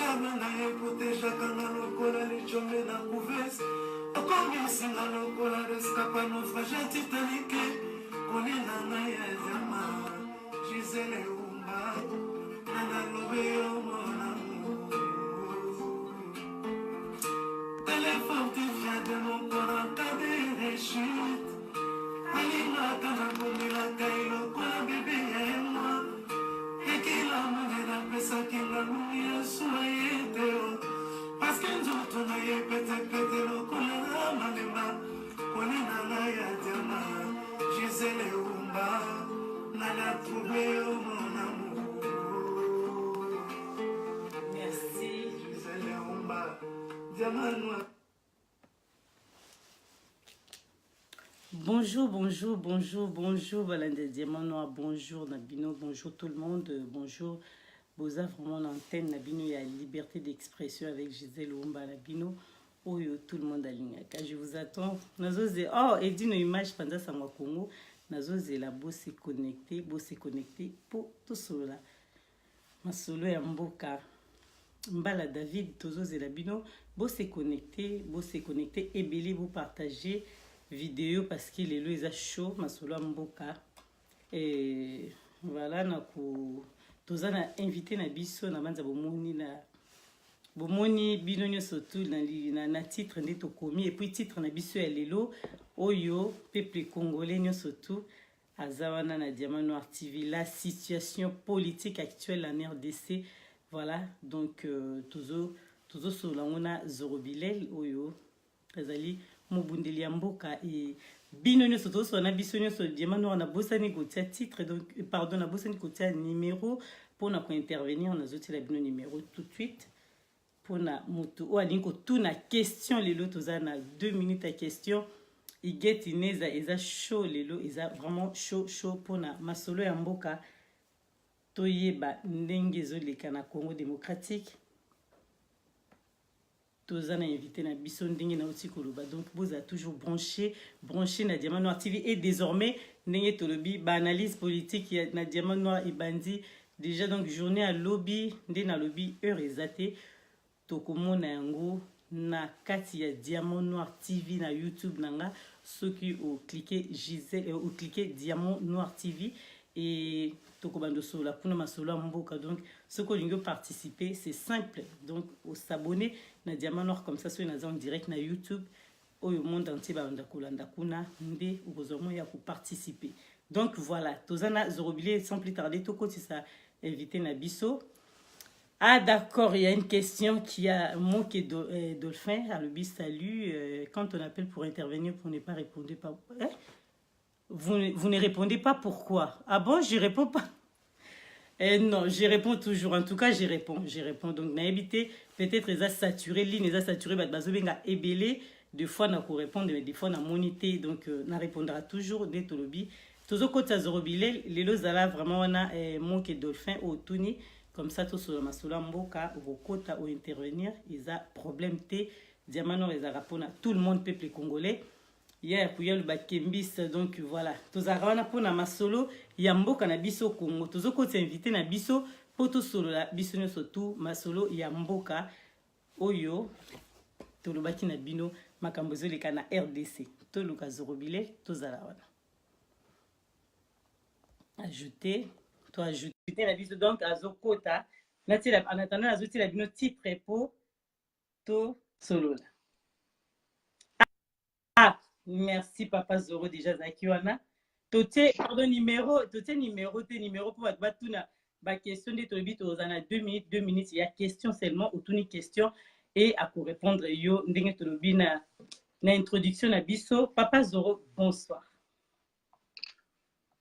Shama na ye proteja kanga lokola le chombe na couves. Okomi singa lokola rescapa naufrage Titanic. Kolina na ye zema Gisele Umba. Nana lobe yo mon amour. Téléphone fortifié de mon corps en cas de rechute. Alina kana kumila kailo kwa bébé et moi. Et qu'il a mené la pesa qu'il a mis soyez parce que nous tournons pété le colère malema. Kolina na ya diama Gisele Umba. Nana trouvé mon amour. Merci. Gisele Umba. Diama noir. Bonjour, bonjour, bonjour, bonjour, Valende Diamant Noir, bonjour Nabino, bonjour tout le monde, bonjour. Boza vraiment l'antenne Nabino, il y a liberté d'expression avec Gisèle Oumba Nabino. Oh yo, tout le monde a l'ingaka. Je vous attends. Nazose, oh, et dit nos images pendant ça moi Congo. Nazose la beau se connecter pour tout cela. Ma solo ya mboka. Mbala David, Tozose Labino, beau se connecter, et belé vous partager vidéo parce qu'il est là, il a chaud, ma solo mboka. Et voilà, tozana invité na biso na manza bomoni na bomoni bino surtout na titre ndito komi et puis titre na biso ya lelo oyo peuple congolais surtout azawana na Diamant Noir TV la situation politique actuelle en RDC. Voilà, donc toujours sur la mona Zorobilel oyo ezali mobundeli ya mboka et bino nyo soto so na biso nyo so Diamant Noir na bosani kotia titre donc pardon na bosani kotia numéro pour na ko intervenir na zoti la bino numéro tout de suite pour na moto o alinko tout na question lelo toza na 2 minutes à question i get ineza eza chaud lelo eza vraiment chaud pour na masolo ya mboka toyeba ndenge zoleka na Congo démocratique. Tozana invité na biso ndenge na oti koloba donc vous êtes toujours branché na Diamant Noir TV et désormais ndenge tolobi ba analyse politique na Diamant Noir et bandi déjà donc journée à lobby ndé na lobby heure ezate tokomona yango na kati ya Diamant Noir TV na YouTube nanga ceux qui ont cliqué Gisèle ou cliqué Diamant Noir TV et tokobando sola pour ma solo mboka donc ceux qui ont participé c'est simple donc au s'abonner na Diamant Noir comme ça sur na en direct na YouTube au monde entier ba ndakolanda kuna ndé okozomo ya ko participer donc voilà tozana Zorobilé sans plus tarder toko si ça invité na biso. Ah d'accord, il y a une question qui a manqué Dolphin à le salut quand on appelle pour intervenir pour ne pas répondre pas vous ne répondez pas pourquoi? Ah bon, je réponds pas. Non, je réponds toujours. En tout cas, je réponds. Donc, n'a évité peut-être les a saturé, ligne les a saturé, bah bazobenga ébélé. Deux fois n'a ko répondre, mais des fois n'a monité. Donc, n'a répondra toujours des tolobi. Tozo kota Zorobilé, les lozala vraiment on a manqué Dolphin au Tuni. Comme ça, tout sur la masula mboka ou kota ou intervenir, ils a problème té. Diamant Noir les a rapport tout le monde peuple congolais. Hier pour le bakembis donc voilà tozarana pour na masolo ya mboka na biso Congo tozoko t'inviter na biso poto solo la biso no surtout masolo ya mboka oyo tolobaki na bino makambo zoleka na RDC toluka Zorobilé tozala wana ajouter la biso donc azokota nati la en attendant azoti la bino titre pour to solo la. Ah, merci Papa Zoro déjà Zakiwana. Toté pardon numéro pour battre na question de tolbi tozana 2 minutes il y a question seulement ou tuni question et à pour répondre yo ndenge tolobi na introduction na biso Papa Zoro bonsoir.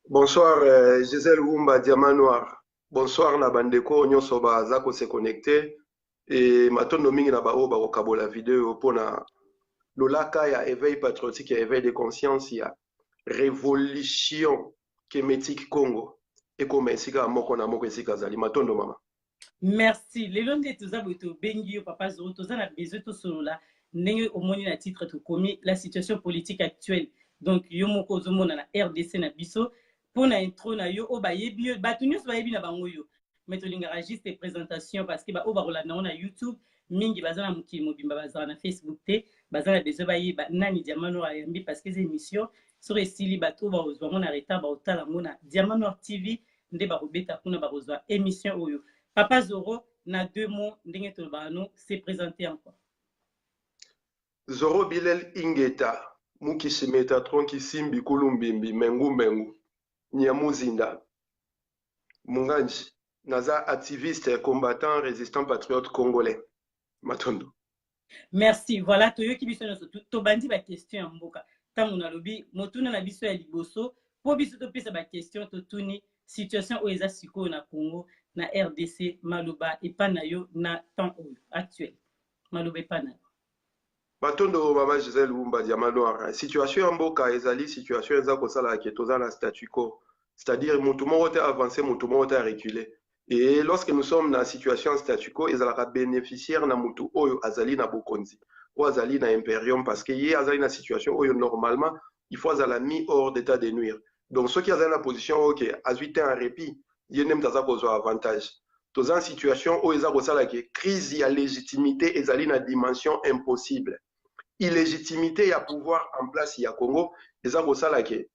Bonsoir Gisèle Oumba Diamant Noir. Bonsoir na bandeko nyonso baza ko se connecter et matondo mingi na ba o ba ko kabola vidéo pona lolaka ya éveil patriotique, ya éveil de conscience, ya révolution kémétique Congo. Et comme esika moko na moko esika zali matondo mama. Merci. Les longs tous aboto bengi Papa Zoro tous na besoin tout solo là. Ndenge omoni na titre to komi la situation politique actuelle. Donc yo moko zomona na RDC na biso pona intro na yo o ba yebi batu nyos ba yebi na bango yo. mais tolingaka juste présentation parce que baoyo bakolanda ngo na YouTube mingi baza na mokili mobimba bazala na Facebook te baza na besoin bayeba nani Diamant Noir ayambi parce que eza émission soki esili bato oyo bakozwa ngo na retard baotala ngo na Diamant Noir TV nde bakobeta kuna bakozwa émission oyo. Papa Zoro na 2 mots ndenge tolobaka no se présenter encore. Zoro Bilel Ingeta Mukisi Metatron Kisimbi Kulumbimbi Mengu Mengu Nyamuzinda Munganji Naza activiste combattant résistant patriote congolais Matondo. Merci. Voilà toyoki biso nyonso tobandi ba question ya mboka ntango nalobi motuna na biso ya liboso po biso topesa ba question totuni situation oyo eza sikoyo na Congo na RDC maloba epa na yo na temps oyo actuel maloba epa na yo. Matondo Mama Gisèle Lumba Diamant Noir. Situation en mboka ezali situation eza kosala ke toza na statu quo. C'est-à-dire mutu moko te avancer mutu moko te reculer. Et lorsque nous sommes dans la situation statu quo, ezalaka bénéficiaire na mutu oyo azali na bokonzi ou azali na imperium parce que ye azali na situation oyo normalement il faut azala mis hors d'état de nuire. Donc ceux qui azali na position OK azwi te en répit, ye nem taza kozwa avantage. Toza en situation oyo eza kosala ke crise ya légitimité ezali na dimension impossible. Illégitimité ya pouvoir en place ya Congo eza kosala ke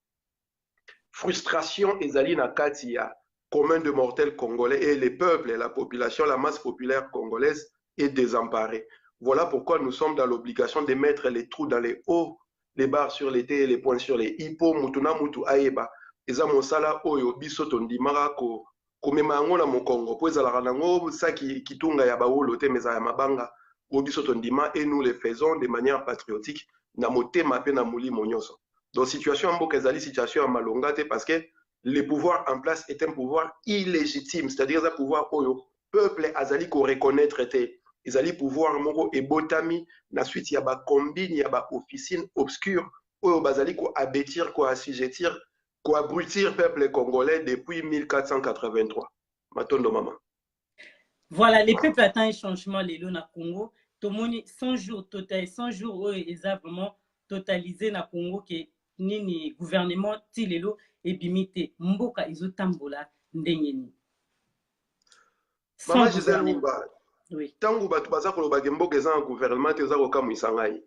frustration ezali na kati ya commun de mortels congolais et les peuples, la population, la masse populaire congolaise est désemparée. Voilà pourquoi nous sommes dans l'obligation de mettre les trous dans les hauts, les barres sur les T et les points sur les hippo, mutuna mutu aeba. Eza mosala oyo biso tondimaka ko mema ngo na mokongo po ezalaka nango sa kitunga ya bawolo te meza ya mabanga o biso tondima et nous le faisons de manière patriotique na motema pe na molimo nyonso. Donc situation mboka ezali situation ya malonga te parce que le pouvoir en place est un pouvoir illégitime, c'est-à-dire un pouvoir oyo peuple azali ko reconnaître te ezali pouvoir moko ebotami na suite ya ba combine ya ba officine obscure oyo bazali ko abétir ko assujettir ko abrutir peuple congolais depuis 1483. Matondo mama. Voilà, les peuples attendent un changement lelo na Congo. Tomoni 100 jours total 100 jours oyo eza vraiment totalisé na Congo ke nini gouvernement ti lelo ebimite mboka ezotambola ndenge nini. Mama Gisèle Lumba. Oui. Tango batu baza koloba ke mboka eza en gouvernement te eza kokamwisa ngai.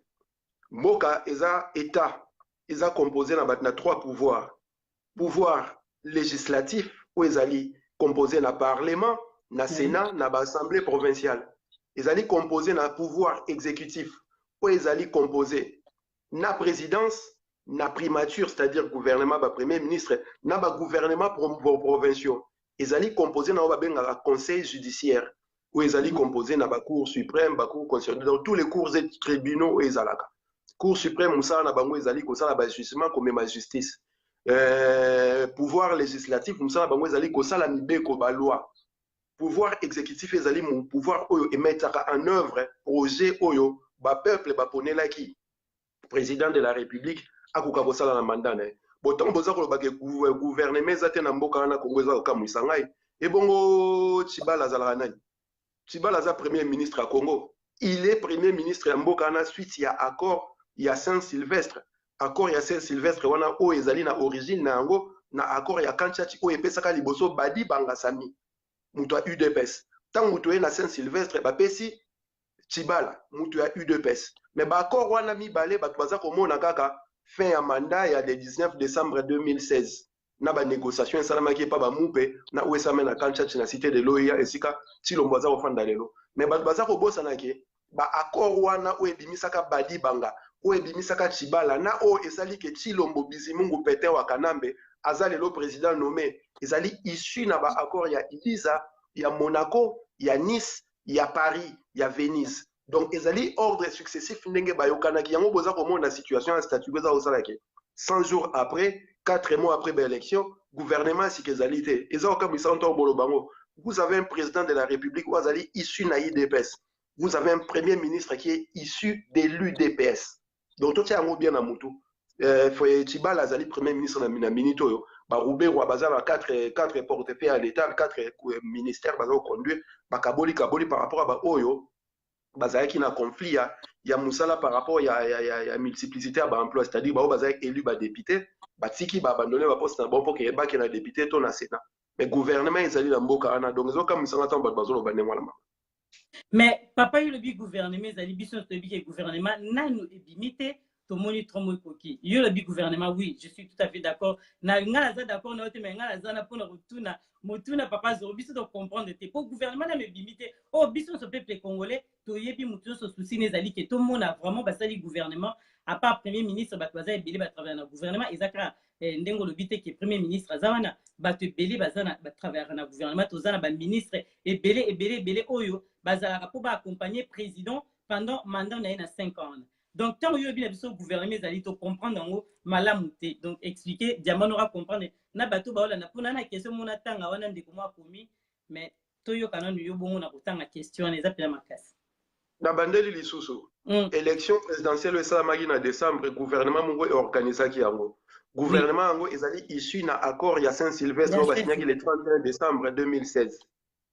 Mboka eza état eza composé na bat na 3 pouvoirs. Pouvoir législatif ou ezali composé na parlement, na sénat, na assemblée provinciale. Ezali composé na pouvoir exécutif ou ezali composé na présidence, na primature, c'est-à-dire gouvernement, ba premier ministre, na ba gouvernement provinciaux. Ezali composé na ba conseil judiciaire ou ezali composé na ba cour suprême, ba cour constitutionnelle, dans tous les cours et tribunaux ezalaka. Cour suprême musala na bango ezali kosala ba jugement comme ma justice. Pouvoir législatif musala bango ezali kosala mibeko ba loi. Pouvoir exécutif ezali mon pouvoir oyo emetaka en œuvre projet oyo ba peuple ba ponela ki président de la république akoka kosala na mandat na botango boza koloba ke gouvernement ezate na mboka na Congo eza kokamwisa ngai ebongo Tshibala azalaka nani? Tshibala za premier ministre à Congo, il est premier ministre ya mboka na suite ya accord ya Saint-Sylvestre. Accord ya Saint-Sylvestre wana o ezali na origine na yango na accord ya Kanchati o epesaka liboso Badi Bangasami mutu ya UDPS. Tant mutu na Saint-Sylvestre bapesi Tshibala mutu ya UDPS. Mais ba accord wana mibale batu baza komona kaka fin ya mandat ya le 19 décembre 2016. Na ba négociation esalamaki pa ba mupe na uesame na Kanchati na cité de Loya esika Tshilombo aza kofanda lelo. Mais batu baza kobosana ke ba accord wana o ebimisaka Badi Banga o ebimisaka Tshibala na o esali ke Tshilombo Bizimungu Pete wa Kanambe azali le président nommé ezali issu na ba accord ya Ibiza, ya Monaco, ya Nice, ya Paris, ya Venise. Donc ezali ordre successif ndenge bayokanaki yango boza komona situation ya statut boza osalaki 100 jours après 4 mois après l'élection gouvernement sikezalité ezao comme ça on bolo bango. Vous avez un président de la République ou azali issu na IDPS. Vous avez un premier ministre qui est issu de l'UDPS. Donc tout ça bien à mutu. Tshibala azali premier ministre na minito yo ba Roubert wa bazala 4 portefeuilles à l'état 4 ministères bazo conduire ba kaboli par rapport à ba oyo bazaki na conflit ya musala par rapport ya multiplicité ba emploi, c'est-à-dire ba bazaki élu ba député ba tiki ba abandonner ba poste na bon pour que ba na député to na sénat. mais gouvernement ezali na mboka ana donc ezokamwisanga ntango bato bazoloba ndenge wana. Mais papa yo lobi gouvernement ezali biso toyebi ke gouvernement nanu ebimi te tomoni trombo ekoki yo lobi gouvernement oui je suis tout à fait d'accord na nga naza d'accord na yo te mais nga naza na mpona kotuna motuna papa zoro biso tocomprendre te po gouvernement nanu ebimi te oyo biso nyonso peuple congolais toyebi motu nyonso susi na ezali ke tomona vraiment basali gouvernement à part premier ministre bato baza ebele batravaille na gouvernement eza kaka ndenge olobi te ke premier ministre aza wana bato ebele baza na batravaillaka na gouvernement toza na baministre ebele oyo bazalaka mpo baakompagne président pendant mandat na ye na 5 ans. Donc ntango yo oyebi na biso gouvernement ezali tocomprendre yango malamu te donc expliquer diamant ora comprendre na bato baolanda mpona na question mona tanga wana ndeko mwa akomi mais toyoka nanu yo bongo na kotanga question wana eza mpena makasi na bandeli lisusu élection présidentielle esalamaki na décembre gouvernement mongo eorganisaki yango gouvernement yango ezali issu na accord ya Saint-Sylvestre oyo basignaki le 31 décembre 2016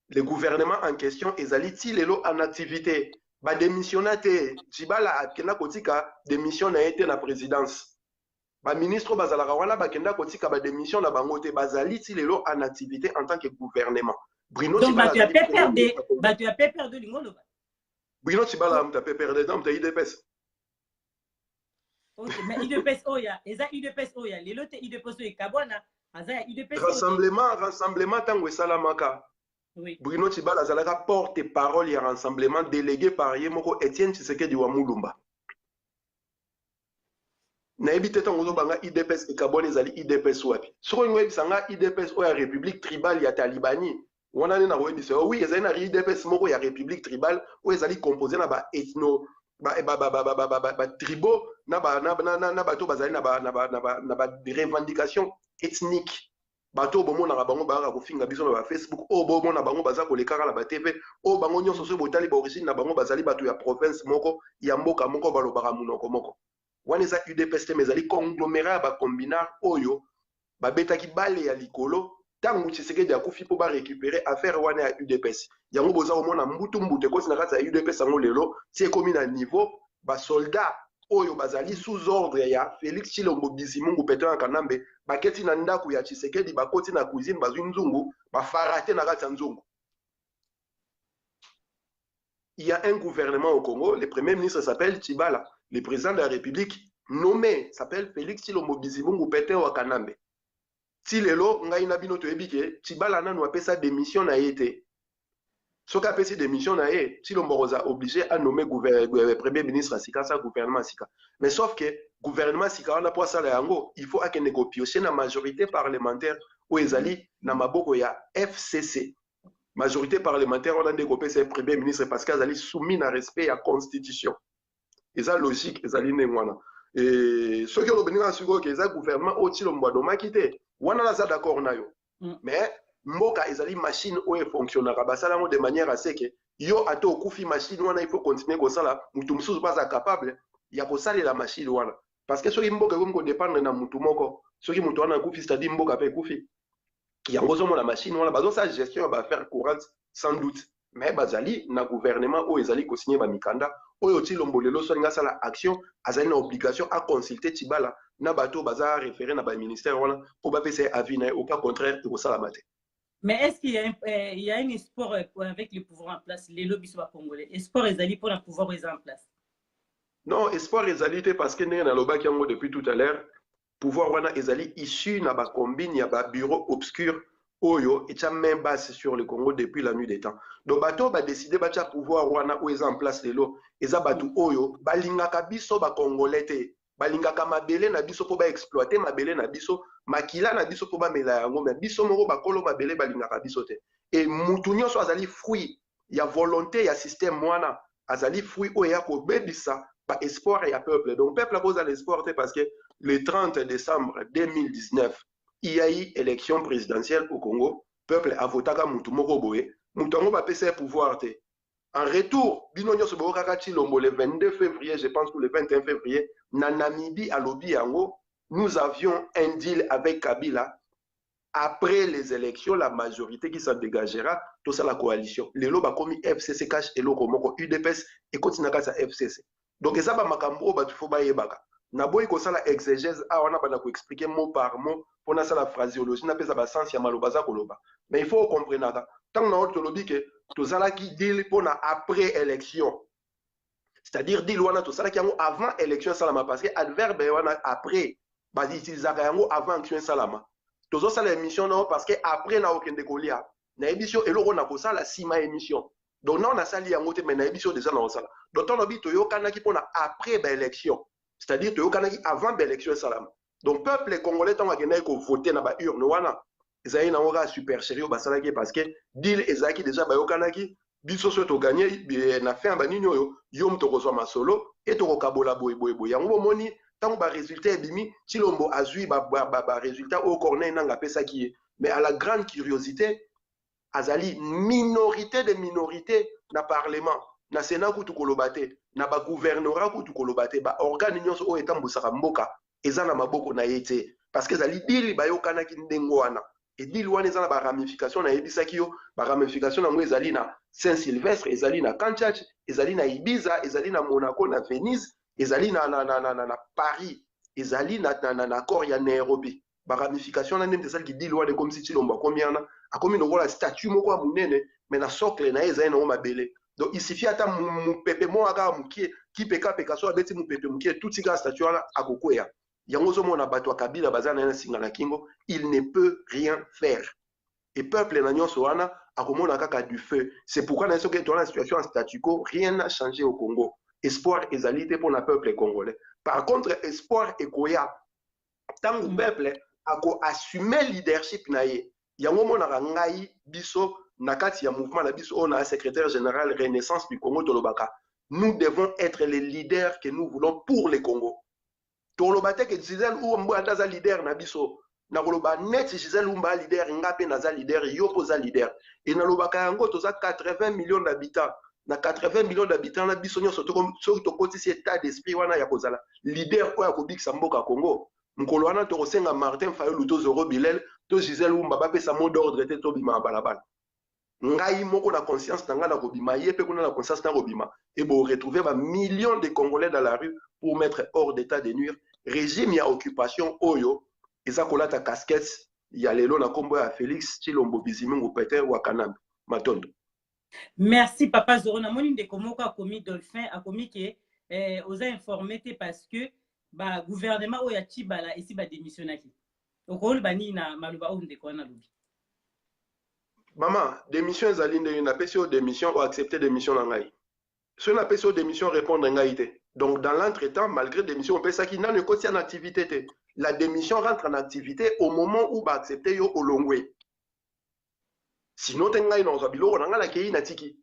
le gouvernement en question ezali ti lelo en activité badémissionna te Tshibala akenda kotika démission na ye te na présidence baministre bazalaka wana bakenda kotika badémission na bango te bazali ti lelo en activité en tant que gouvernement Bruno donc bato ya PPRD lingolo ba Bruno Tshibala muta PPRD donc muta IDPS. Ok, mais IDPS oya eza IDPS oya lelo te IDPS oya kabwana aza ya IDPS rassemblement tango esalamaka. Oui. Bruno Tshibala azalaka porte-parole ya rassemblement délégué par ye moko Etienne Tshisekedi wa Mulumba. Nayebi te tango ozobanga IDPS ekabwana ezali IDPS wapi. Soko ngoyebisanga IDPS oyo ya République tribale ya Talibani. Wana nena koyebisa oui ezali na IDPS moko ya République tribale oyo ezali composé na ba ethno tribaux na bato bazali na ba revendication ethnique bato bomonaka bango bayaka kofinga biso na ba Facebook oyo bomona bango baza kolekaka na ba TV oyo bango nyonso soki botali ba origine na bango bazali bato ya province moko ya mboka moko balobaka munoko moko wana eza UDPS te mais ezali conglomérat ya bacombinar oyo babetaki bale ya likolo ntango Tshisekedi akufi mpo barécupérer affaire wana ya UDPS yango boza komona mbutu ekoti na kati ya UDPS yango lelo ti ekomi na niveau basoldat oyo bazali sous ordre ya Félix Tshilombo Bizimungu Pétain Kanambe baketi na ndako ya Tshisekedi bakoti na cuisine bazwi nzungu bafarate na kati ya nzungu. Il y a un gouvernement au Congo, le premier ministre s'appelle Tshibala, le président de la République nommé s'appelle Félix Tshilombo Bizimungu Pétain Kanambe. Ti lelo ngai na bino toyebi ke Tshibala nanu apesa démission na ye te. Soki apesi démission na ye, Tshilombo oza obligé à nommer premier ministre asika sa gouvernement asika. Mais sauf que gouvernement sika wana po asala yango, il faut akende kopioche na majorité parlementaire oyo ezali na maboko ya FCC. Majorité parlementaire wana nde kopesa premier ministre parce que azali soumis na respect ya constitution. Eza logique ezali ndenge wana. Et soki olobeni nga sikoyo ke eza gouvernement oyo Tshilombo anomaki te, wana naza d'accord na yo. Mais mboka ezali machine oyo efonctionnaka basala yango de manière assez que yo ate okufi machine wana il faut continuer kosala mutu mosusu baza capable ya kosalela machine wana parce que soki mboka ekomi kodépendre na mutu moko soki mutu wana akufi c'est-à-dire mboka mpe ekufi yango ozomona machine wana bazosala gestion ya baaffaire courante sans doute mais bazali na gouvernement oyo ezali kosigné bamikanda oyo Tshilombo lelo soki asala action azali na obligation à consulter Tshibala na bato baza référé na baministère wana mpo bapesa avis na ye au cas contraire ekosalama te. Mais est-ce qu'il y a un espoir avec le pouvoir en place, les lobbies sont congolais? Espoir ezali pour le pouvoir en place? Non, espoir ezali te parce que ndenge nalobaki yango depuis tout à l'heure, pouvoir wana ezali issu na ba combine ya ba bureau obscur oyo etya main basse sur le Congo depuis la nuit des temps. Donc bato ba décider batya pouvoir wana oyo eza en place lelo, eza batu oyo balingaka biso ba congolais te. Balingaka mabele na biso po ba exploiter mabele na biso makila na biso po ba mela yango mais biso moko bakolo mabele balingaka biso te et mutu nyonso azali fruit ya volonté ya système wana azali fruit oyo ya kobebisa ba espoir ya peuple donc peuple a posé l'espoir te parce que le 30 décembre 2019 il y a eu élection présidentielle au Congo peuple a votaka mutu moko boye mutu yango bapesa pouvoir te. En retour, bino nyonso bokaka Tshilombo le 22 février, je pense que le 21 février, na Namibie à Lobiango, nous avions un deal avec Kabila. Après les élections, la majorité qui s'en dégagera, tout ça la coalition. Les loba komi FCC cash et loko moko UDPS et continue à FCC. Donc ça ba makambo ba tufo ba yebaka. naboyi kosala exégèse awa na bana ko expliquer mot par mot pona sala phraséologie na pesa ba sens ya maloba za koloba mais il faut comprendre tant na tolobi ke tozala ki deal pona après élection, c'est-à-dire deal wana tozala ki yango avant élection salama parce que adverbe wana après ba utilisaka yango avant élection salama tozo sala émission non parce que après na okende kolia na émission eloko na kosala sima émission donc non na sali yango te mais na émission déjà na osala donc on obi toyokana ki pona après ba élection, c'est-à-dire toyokana ki avant ba élection salama donc peuple congolais tant akenda ko voter na ba urne wana ezali na ora super sérieux basala ki parce que deal ezaki déjà ba yokana ki biso so to gagner na fin ba nini oyo yo mto kozwa masolo et to kokabola boy yango moni tant ba résultat ebimi Chilombo azui ba résultat au corner nanga pesa ki mais à la grande curiosité azali minorité de minorité na parlement na sénat kutu kolobate na ba gouvernorat kutu kolobate ba organe nyonso o etambusaka mboka eza na maboko na yete parce que ezali dili bayokana ki ndengo wana et dili wana eza na ba ramification na yebisaki yo ba ramification na ngo ezali na Saint-Sylvestre, ezali na Kanchach, ezali na Ibiza, ezali na Monaco, na Venise, ezali na Paris, ezali na accord ya Nairobi. Ba ramification na ndem tesali ki dili wana comme si Chilombo akomiana akomi lokola statut moko ya munene mais na socle na ezali na mabele. Donc il suffit ata mupepe mo aka mukie ki peka so abeti mupepe mukie tout tika statut wana akokoya. Yango zo mona bato Kabila bazana na singa na kingo, il ne peut rien faire. Et peuple na nyonso wana akomona kaka du feu. C'est pourquoi dans ce que dans la situation en statu quo, rien n'a changé au Congo. Espoir ezalité pour le peuple congolais. Par contre, espoir ekoya tant que peuple ako assumer leadership na ye. Yango mona ngai biso na kati ya mouvement na biso on a secrétaire général Renaissance du Congo Tolobaka. Nous devons être les leaders que nous voulons pour le Congo. Tolobate que Gisèle ou Mbouanda za leader na biso. Na koloba net Gisèle Lumba leader ngape naza leader yoko za leader et na lobaka yango toza 80 millions d'habitants na 80 millions d'habitants na biso nyonso to kotisi état d'esprit wana ya kozala leader oya kobikisa mboka Congo mukolo wana to kosenga Martin Fayulu to Zoro Bilel to Gisèle Lumba bapesa mot d'ordre te to bima balabala ngai moko na conscience na nga na kobima yepe kuna na conscience na kobima et bo retrouver ba millions de Congolais dans la rue pour mettre hors d'état de nuire régime ya occupation oyo eza kolata casquette ya lelo na kombo ya Félix Tshilombo Bizimungu Peter Wakanambe Matondo. Merci papa Zoro na moni ndeko moko akomi Dolphin akomi ke oza informé te parce que ba gouvernement oya Tshibala esi ba démissionnaki. Okolo bani na maluba o ndeko na lobi. Maman, démission ezali ndenge na pesi o démission ou accepter démission na ngai. So na pesi o démission répondre ngai te. Donc dans l'entretemps malgré démission on peut ça qui n'a ne quotidien en activité te. La démission rentre en activité au moment où va accepter yo olongwe. Sinon tenga ino zabilo on nga la kei na tiki.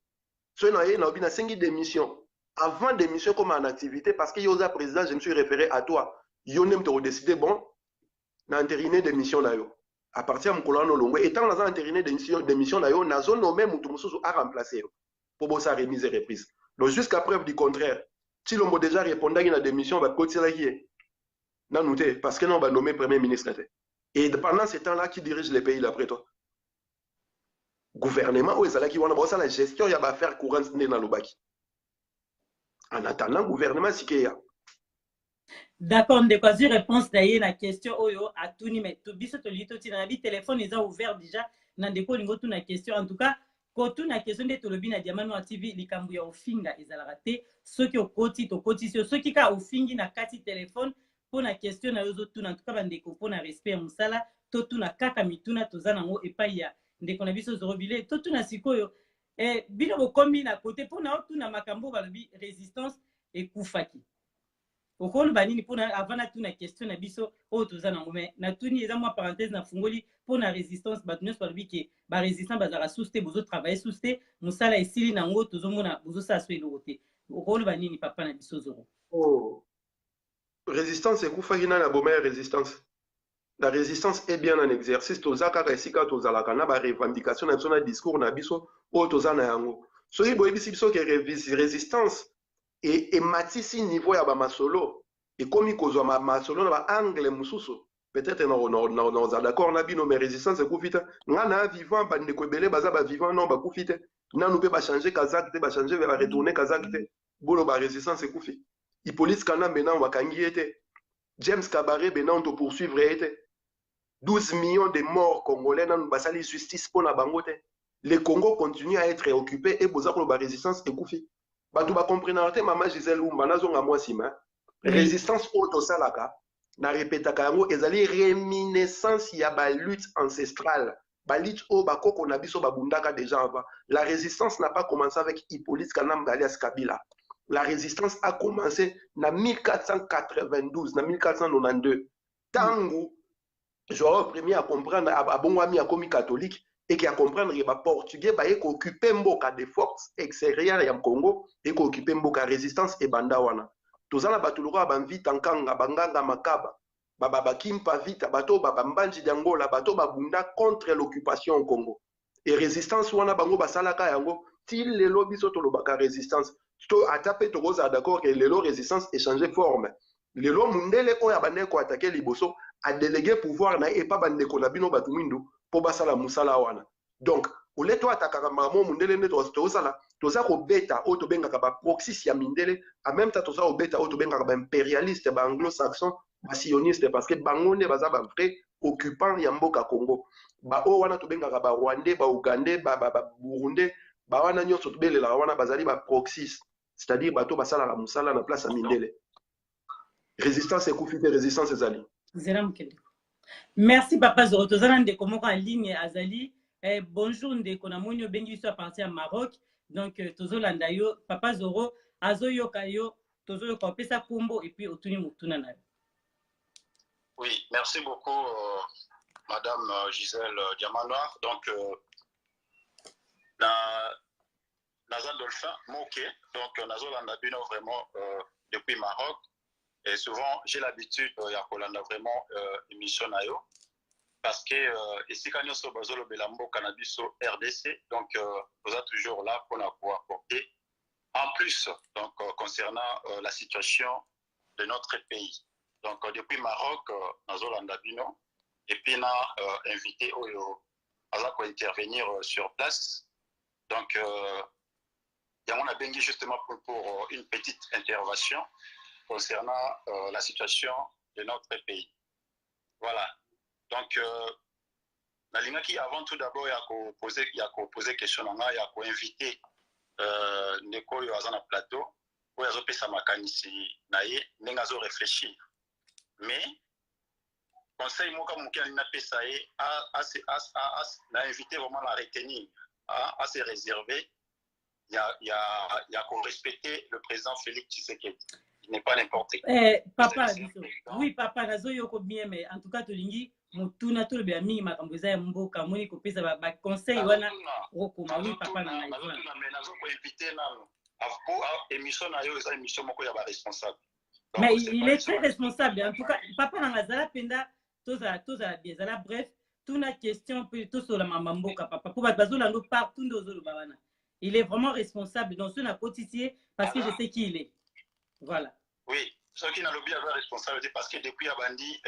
So na ye na obi na sengi démission. Avant démission comme en activité parce que yo za président je me suis référé à toi. Yo nem te décider bon na entériner démission na yo. À partir de mon olongwe étant dans entériner démission na yo na zone no même mutu mususu a remplacer yo. Pour bossa remise et reprise. Donc jusqu'à preuve du contraire, Tshilombo déjà répondant à la démission va continuer qui est. Non, nous parce que non, on va nommer premier ministre. Et pendant ce temps-là, qui dirige les pays d'après toi? Gouvernement, où est-ce qui va avoir la gestion, il y a faire courante dans le bac. En attendant, gouvernement, c'est qu'il y a. D'accord, on découvre réponse d'ailleurs la question oyo à tout ni mais tout biso to lito ti na bi téléphone ils ont ouvert déjà na ndeko lingo tout na question en tout cas quand tout na question de tolobi na Diamant Noir TV likambu ya ofinga ezalaka te ceux qui okoti to koti ceux qui ka ofingi na kati téléphone pour la question na yozo tout en tout cas bandeko pour na respect musala to tout na kaka mituna to zana ngo epai ya ndeko na biso Zoro Bilel to tout na sikoyo bino bokomi na côté pour na tout na makambo balobi résistance et kufaki. Okolo banini pour avant na tout na question na biso o to zana ngo mais na tout ni eza moi parenthèse na fungoli pour la résistance batunios balobi ke ba résistance bazara souste bozo travailler souste musala esili na ngo to zomona bozo sa so elokote. Okolo banini papa na biso Zoro. Oh. Résistance et Koufagina na bombe résistance. La résistance est bien un exercice. Tozaka resika tozalaka na ba revendication na sona discours na biso o tozana yango. So ibo ebisi biso ke résistance et matisi niveau ya ba masolo et komi kozwa ma masolo na ba angle mususu. Peut-être non za d'accord na bino mais résistance et koufita ngana vivant ba ndeko ebele baza ba vivant non ba koufite. Na nous peut ba changer kazak te ba changer ba retourner kazak te. Bolo ba résistance et koufi. Hippolyte Kana maintenant wakangi ete James Kabaré, on te poursuivre. 12 millions de morts congolais dans la justice pour la bangote. Le Congo continue à être occupé et pour la résistance est coupée. Tu vas comprendre, maman Gisèle Oumba, résistance auto-salaka, na répétaka yango, ezali réminiscence ya ba lutte ancestrale. Ba lutte o bakoko na biso babundaka déjà avant. La résistance n'a pas commencé avec Hippolyte Kanamba alias Kabila. La résistance a commencé en 1492, en 1492. Tango, Joao premier à comprendre, à Bongwami à commis catholique, et qui a comprendre que les Portugais ont occupé Mboka des forces extérieures du Congo et qui occupé Mboka résistance et Bandawana. Tous les batulura banvita nkanga banganga makaba babakimpa vita bato babambanji d'Angola bato babunda contre l'occupation au Congo. Et résistance wana bango basalaka yango til lelo biso tolobaka résistance. To atape to goza d'accord que lelo résistance échanger forme. Lelo mundele oya bande ko attaquer liboso a délégué pouvoir na et pas bande ko na bino batumindu po basala musala wana. Donc ole to atakaka mamo mundele ne to sala toza ko beta o to benga ka proxy ya mindele en même temps toza ko beta o to benga ka impérialiste ba anglo-saxon ba sioniste parce que bangonde baza ba vrai occupant ya mboka Congo. Ba o wana to benga ka ba rwandais ba ougandais ba burundais ba wana nyonso to belela wana bazali ba proxy, c'est-à-dire bato basala la musala na place ya mindele. Résistance ekufite résistance ezali. Merci Papa Zoro. Tozana ndeko moko en ligne azali. Bonjour ndeko na monyo bengi biso à partir à Maroc. Donc tozolanda yo Papa Zoro azoyoka yo tozoyoka pesa kumbo et puis otuni mutuna na. Oui, merci beaucoup Madame Gisèle Diamanoir. Donc Nazal Dolphin Moké. Donc Nazolanda Bino vraiment depuis Maroc. Et souvent, j'ai l'habitude de vraiment émission nayo parce que ici quand nous sommes au Belambo Cannabis RDC, donc nous sommes toujours là pour pouvoir apporter en plus donc concernant la situation de notre pays. Donc depuis Maroc, nous sommes Bino et puis nous invité à intervenir sur place. Donc on a béni justement pour une petite intervention concernant la situation de notre pays. Voilà. Donc, Nalingaki, avant tout d'abord, il y a posé question, il y a invité Neko Yoazana Plateau, pour y sa makanisi, naye, n'engazo réfléchir. Mais, conseil Moka Moukian Napesae a invité vraiment la retenir, à se réserver, il y a qu'on respecter le président Félix Tshisekedi. Il n'est pas n'importe qui. Papa, oui, papa, nazo yoko bien, mais en tout cas, Tolingi, mutuna to le bien mi makamboza ya mboka moni ko pesa ba conseil wana rokoma oui papa na nazo mais nazo ko inviter na afko émission na yo eza émission moko ya ba responsable. Mais il est très responsable en tout cas papa na ngazala penda toza bien zala bref tuna question peut to sur la mama mboka papa pour bazola ndo partout ndozo lo bana. Il est vraiment responsable dans ce na quotidien parce que je sais qui il est. Voilà. Oui, ce qui n'a le bien responsabilité parce que depuis Abandi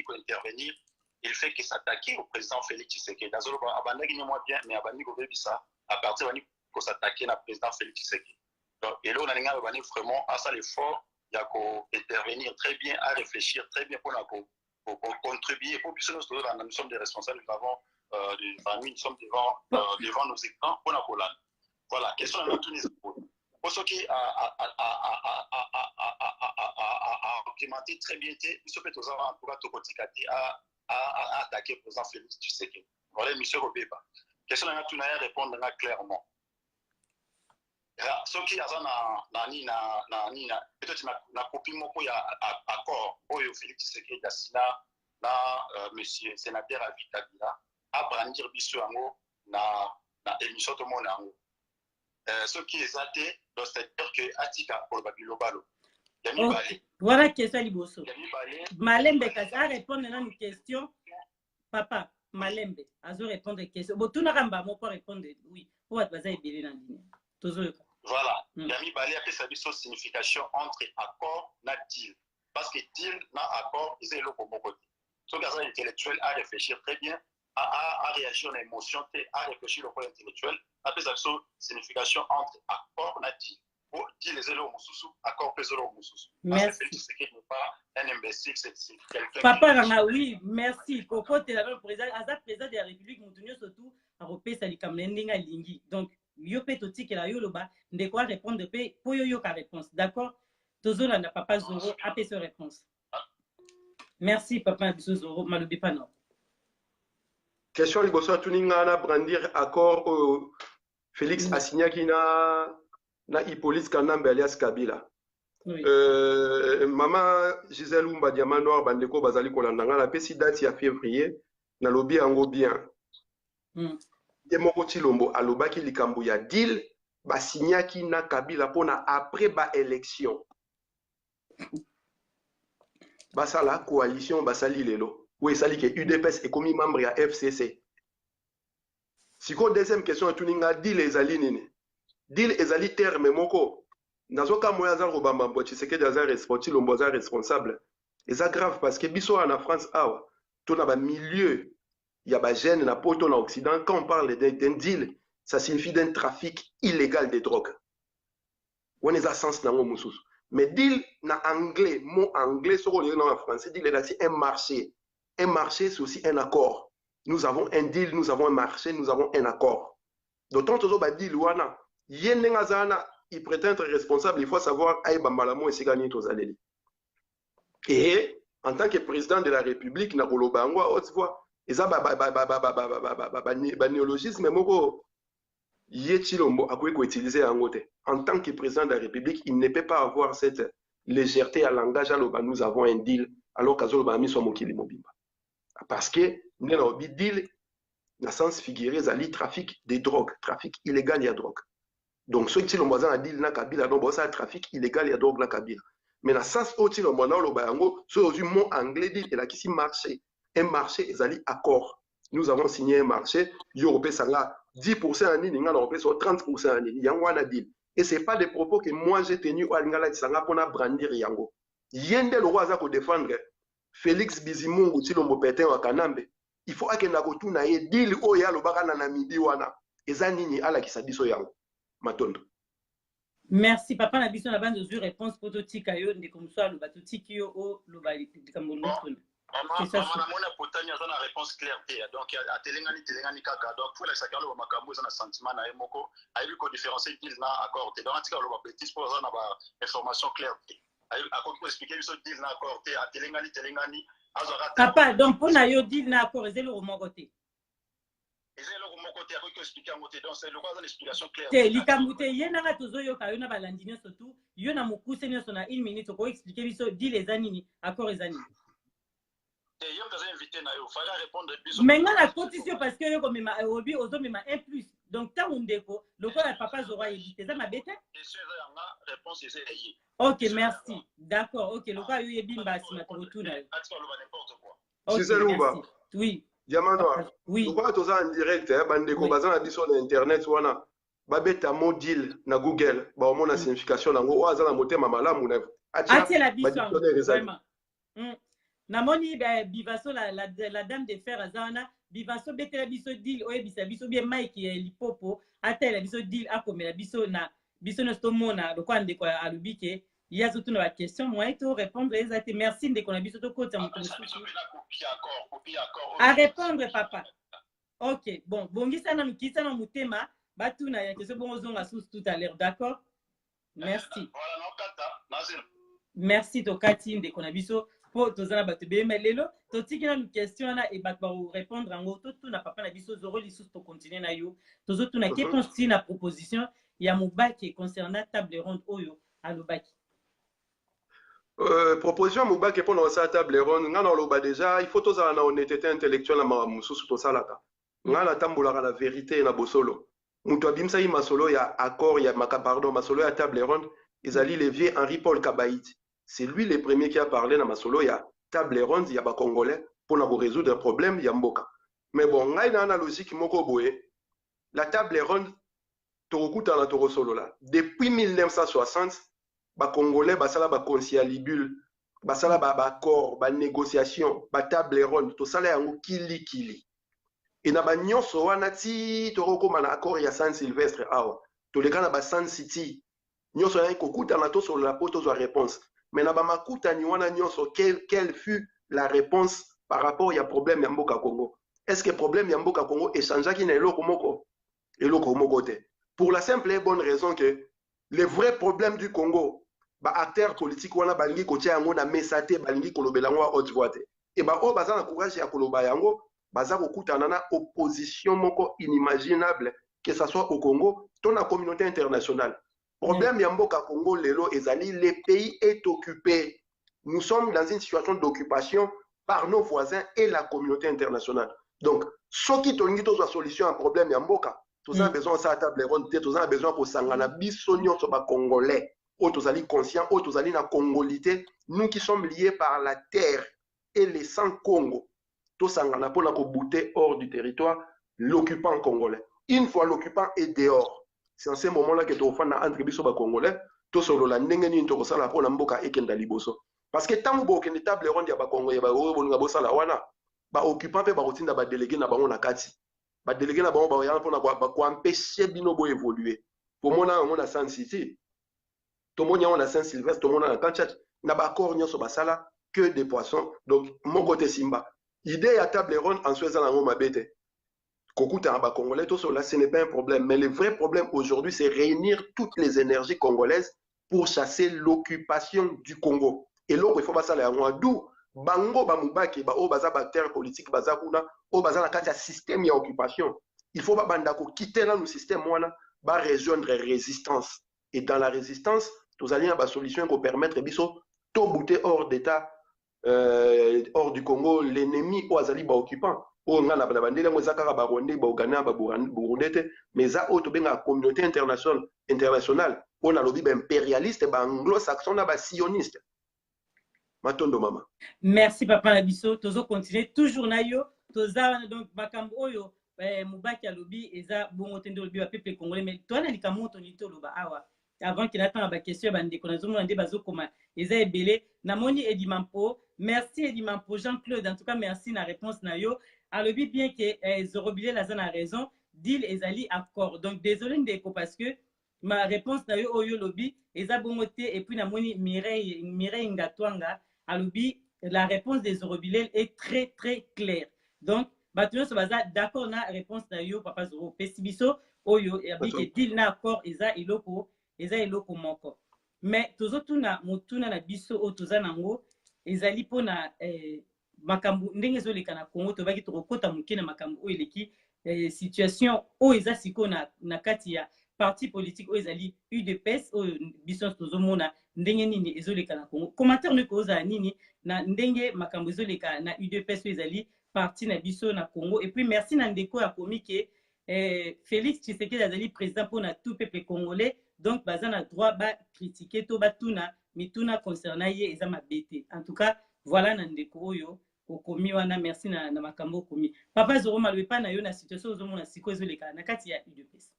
pour intervenir, il fait que s'attaquer au président Félix Tshisekedi. Abandi qui moi bien, mais Abandi ko ça à partir de ko s'attaquer au président Félix Tshisekedi. Donc et là on a Abandi vraiment à ça l'effort, il y a qu'à intervenir très bien, à réfléchir très bien pour contribuer pour puisque nous sommes des responsables, nous avons des familles, nous sommes devant nos écrans pour la Hollande. Voilà, question de Tunis. Pour ceux qui a implémenté très bien, M. Petozara, en tout cas, Tokotikati a attaqué le président Félix Tshisekedi. Voilà, M. Robeba. Question de Tunaï répondre clairement. Ceux qui ont peut-être na copie moko ya accord oyo Félix Tshisekedi asina na monsieur sénateur Avita Bila a brandir biso yango na émission to mona yango. Ce qui est athée, c'est-à-dire que Atika pour le Babilobalo. Voilà question liboso. Malembe a répondre à une question. Papa, Malembe, a répondre à une question. Bon, tout n'a pas pour répondre oui. Pour être basé bien en ligne. Voilà. Yami Balé a fait sa signification entre accord et deal. Parce que deal n'a accord, c'est le côté. Ce gars intellectuel a réfléchi très bien. À réagir à l'émotion, à réfléchir au point intellectuel, après ça, signification entre accord et deal. dit les élots Moussous, accord Pézolo Moussous. Merci. Parce que Félix Tshisekedi n'est pas un imbécile, c'est quelqu'un. Papa Ranga, oui, merci. Coco, tu es la même président, président de la République, Moutounio surtout, à repérer ça, Kamlendenga Lingi. Donc, yo pe toti ke la yo loba, de quoi répondre pe, pour yo ka réponse. D'accord? Tozo n'a papa Zoro, apé sa réponse. Merci, papa Zoro, malobi pas non. Question liboso tuninga na brandir accord Félix Asinyaki na Hippolyte Kanambe alias Kabila. Oui. Maman Gisèle Oumba Diamant Noir bandeko bazali kolandanga na pesi date ya février na lobi yango bien. Ye moko Tshilombo alobaki likambo ya deal basinyaki na Kabila pona après ba élection. Basala coalition basali lelo. Oui, ça dit que UDPS est commis membre à FCC. Si quoi deuxième question, tu n'as dit les alinés. Dit les ali terme moko. Nazoka moya za robamba mbochi c'est que daza responsable lomboza responsable. Et ça grave parce que biso en France awa, to na ba milieu ya ba jeune na poto na occident quand on parle d'un deal, ça signifie d'un trafic illégal de drogue. On est à sens na mususu. Mais deal na anglais, mot anglais sur le en français, deal c'est un marché. Un marché, c'est aussi un accord. Nous avons un deal, nous avons un marché, nous avons un accord. D'autant que nous deal wana, yenengazana, il prétend être responsable, il faut savoir aïe bambalamo et sigani tozaleli. Et en tant que président de la République, na kolobangwa haute voix, eza ba néologisme moko ye Tshilombo akoki ko utiliser yango te. En tant que président de la République, il ne peut pas avoir cette légèreté à langage aloba nous avons un deal alors qu'azoloba mi so mokili mobimba. Parce que nous avons dit deal, dans le sens figuré, c'est trafic de drogue, trafic illégal de drogue. Donc, ceux qui ont un deal, c'est un trafic illégal de drogue. Mais dans le sens où ils ont un mot anglais, il y a ici marché. Un marché, c'est un accord. Nous avons signé un marché, il y a 10% en ligne, il y a 30% en ligne. Il y a un deal. Et ce n'est pas des propos que moi j'ai tenus à l'Ingala pour brandir Yango. Il y a des lois à défendre. Félix Bizimungu Tshilombo Pétain wa Kanambe il faut akenda kotuna ye deal oyo alobaka na Namibie wana eza nini alakisa biso yango matondo. Merci papa na biso na bande de réponse pour totika yo ndeko muso aloba totiki yo o loba likambo lutuna. Maman mona potani aza na réponse claire te donc atelengani kaka donc pour la sakalo makambo eza na sentiment na emoko ayebi ko différencier deal na accord te donc atika loba petit pour eza na ba information claire te. Papa, donc pour na yo deal na accord, c'est le roman côté. C'est le roman côté avec expliquer en côté donc c'est le quoi l'explication claire. Te likamute yena nga tozo yo ka yo na balandinyo surtout yo na mukuse nyo sona 1 minute ko expliquer biso deal les anini accord les anini. Te yo kaza invité na yo fallait répondre biso. Mais nga la cotisation parce que yo comme ma obi ozo mema 1+. Donc ta undeko lokola papa Zoro éviter ça ma bête. Réponse c'est ayé. Ok, merci. D'accord, ok. Le cas où il est bien bas, c'est ma retour. Gisèle Oumba. Oui. Diamant Noir. Oui. Nous avons en direct, bandeko bazana biso na internet wana. Babeta mo deal na Google, ba o mona signification nango o azana motema malamu na. Atie la biso vraiment. Na moni bivaso la dame de fer azana bivaso betela biso deal oyebisa biso bien Mike lipopo atela biso deal akomela biso na biso no stomona do kwa ndeko alubike il y a surtout une question moi et tout répondre les até merci ndeko na biso to kota mutu à répondre papa. OK bon bongisa na mkisa na mutema batu na ya question bon ozonga sous tout à l'heure d'accord merci merci to kati ndeko na biso po tozana bato bema lelo totiki na question na e bato ba répondre ngo to na papa na biso Zoro lisusu to continuer na yo tozo tuna ke consti na proposition ya Moubaki concernant table ronde oyo alobaki. Proposition Moubaki pour la table ronde ngana loba déjà il faut tozala na honnêteté intellectuelle na mususu to salaka ngana tambola la vérité na bosolo muto abimsa yi masolo ya accord ya pardon masolo ya table ronde ezali levier Henri Paul Kabaïti. C'est lui le premier qui a parlé dans ma solo, il y a table ronde, il y a des Congolais pour résoudre un problème, il y a Mboka. Mais bon, il y a une analogie qui m'a la table ronde, Torokuta na Toro Solo là. Depuis 1960, les Congolais, ils ont conciliabule, ils ont accord, ils négociation, ils table ronde, tout ça là, ils kili. Et na ba nyonso wana ti Toroko mana accord ya San Sylvestre awa. To le kana ba San City. nyonso ya kokuta na to sur la poto zo réponse mais na ba makuta ni wana nyonso quelle fut la réponse par rapport ya problème ya mboka Congo. Est-ce que problème ya mboka Congo échangeaki na eloko moko te? Pour la simple et bonne raison que les vrais problèmes du Congo, ba acteurs politiques wana balingi kotia yango na mesa te, balingi kolobela yango a haute voix te. Et ba o baza na courage ya koloba yango, baza kokutana na opposition moko inimaginable, que ça soit au Congo, dans la communauté internationale. Problème ya mboka Congo lelo ezali, le pays est occupé. Nous sommes dans une situation d'occupation par nos voisins et la communauté internationale. Donc, ce qui tolingi to solution à problème ya mboka, tous a besoin ça table ronde, tous a besoin pour sangana bisonyo so ba congolais, ou tous ali conscient, ou tous ali na congolité, nous qui sommes liés par la terre et les sang Congo. Tous sangana pour na ko bouter hors du territoire l'occupant congolais. Une fois l'occupant est dehors, c'est en ce moment-là que tu offres entre biso ba congolais, to solo la ndenge ni to kosala pour na mboka ekenda liboso. Parce que tant que tu table ronde ya ba Congo ya ba bonga bosala wana, ba occupant pe ba rotinda ba délégué na bango na kati. Ba délégué na bango ba yana pour na ba ko empêcher bino bo évoluer. Pour mona on a San City, to monya on a Saint-Sylvestre, to mona na Kanchach, na ba accord nyoso basala que des poissons. Donc mon côté Simba. Idée à table ronde en Suède na ngoma bete. Kokuta ba congolais tout cela ce n'est pas un problème, mais le vrai problème aujourd'hui c'est réunir toutes les énergies congolaises pour chasser l'occupation du Congo. Et là il faut pas ça la d'où bango ba mubaki ba o baza bactère politique baza kuna o baza na kati ya système ya occupation. Il faut pas banda ko quitter là le système wana ba rejoindre résistance. Et dans la résistance, tous allions ba solution qui permettre biso to bouter hors d'état hors du Congo l'ennemi au azali ba occupant. O nga na bandele ngo zakara ba Rwanda ba Uganda ba Burundi mais za o to benga communauté internationale on a lobby impérialiste ba anglo-saxon na ba sioniste. Matondo mama. Merci papa Nabiso. Tozo continuer toujours na yo. Toza donc bakambo oyo mubaki ya lobby eza bongo tende lobby ba peuple congolais mais toi na likamoto ni to loba awa. Avant qu'il attend ba question ba ndeko na zomo ndé bazo koma eza ebele na moni Edimampo. Merci Edimampo Jean-Claude en tout cas merci na réponse na yo. A lobby bien que Zorobile la zone a raison, deal ezali accord. Donc désolé ndeko parce que ma réponse na yo oyo lobby eza bongo te et puis na moni Mireille Ngatwanga Alobi, la réponse des Zorobilel est très très claire. Donc, Batuyo Sobaza, d'accord na réponse na yo, Papa Zoro. Pesibiso, oyo, et dit na accord, eza iloko moko. Mais, tozo tuna, motuna na biso, o toza nango, ezali po na, makambu, ndenge zo leka na Congo, tobaki tokota muke na makambu, o eleki, situation, o eza siko na kati ya, parti politique o ezali UDPS o biso tozo mona ndenge nini ezoleka na Congo. Commentaire ne koza nini na ndenge makambo ezoleka na UDPS o ezali parti na biso na Congo. Et puis merci na ndeko ya komike Félix Tshisekedi azali président pour na tout peuple congolais. Donc baza na droit ba critiquer to batuna mituna concernant ye eza mabete. En tout cas, voilà na ndeko oyo okomi wana merci na makambo komi. Papa Zoro maloba na yo na situation ozomona siko ezoleka na kati ya UDPS.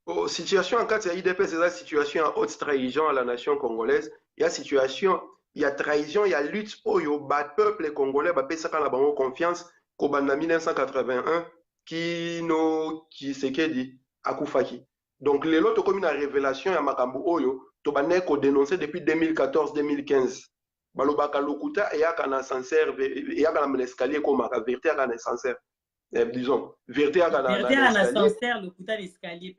Oh, situation en cas de l'IDP, c'est la situation en haute trahison à la nation congolaise. Il y a situation, il y a trahison, il y a lutte pour le peuple congolais, bah, ça quand la bonne confiance, qu'au en 1981, qui s'est dit Akufaki. Donc, les autres comme une révélation, il y a Makambu Oyo, to bané ko dénoncé depuis 2014-2015. Balobaka lokuta et y a un ascenseur, et y a un escalier comme la vérité à un ascenseur. Disons, vérité à l'ascenseur, le coup d'escalier.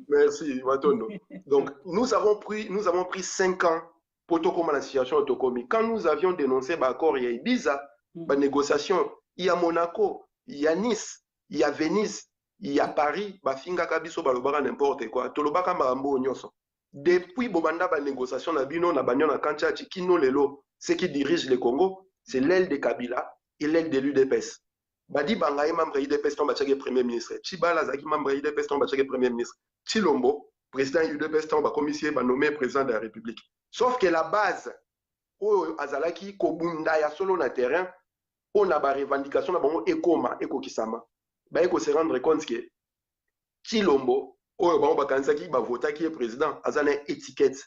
Merci, Matondo. Donc, nous avons pris 5 ans pour tout comme la situation autocomique. Quand nous avions dénoncé l'accord, il y a Ibiza, la négociation, il y a Monaco, il y a Nice, il y a Venise, il y a Paris, Bafinga Kabiso, Balobara, n'importe quoi. Tolobaka Marambo Nyoso. Depuis Bobanda, la négociation, la Bino, la Banyon, la Kanchachi, Kino Lelo, ceux qui dirigent le Congo, c'est l'aile de Kabila et l'aile de l'UDPS. Badi Bangaye membre IDPS tombe à premier ministre. Chibala Zaki membre IDPS tombe à premier ministre. Chilombo, président IDPS tombe à commissaire nommé président de la République. Sauf que la base, au Azalaki, Kobunda ya solo na terrain, on a ba revendication na bango ekoma, ekokisama. Ba eko se rendre compte que Chilombo, au bango bakansaki ba vota qui est président, azana étiquette.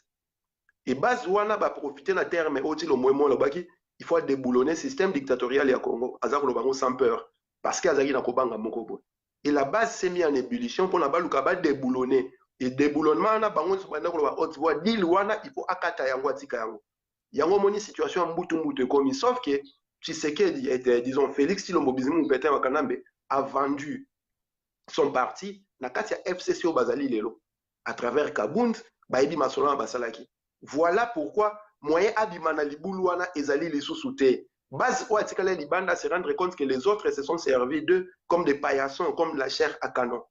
Et base wana ba profiter na terme au Chilombo et moi baki. Il faut déboulonner le système dictatorial au Congo, sans peur, parce qu'il y a un Mokobanga Mokobo. Et la base s'est mise en ébullition pour la balle déboulonner. et déboulonnement na bango banda ko ba haute voix deal wana il faut akata yango atika yango yango moni situation mbutu comme sauf que Tshisekedi était disons Félix Tshilombo Bizimungu Peter Wakanambe a vendu son parti na kati ya FCC au Bazali lelo à travers Kabund bayebi masolo basalaki. Voilà pourquoi moyen abimana libulu wana ezali lisusu te. Base o atikala libanda se rendre compte que les autres se sont servis d'eux comme des paillassons, comme la chair à canon.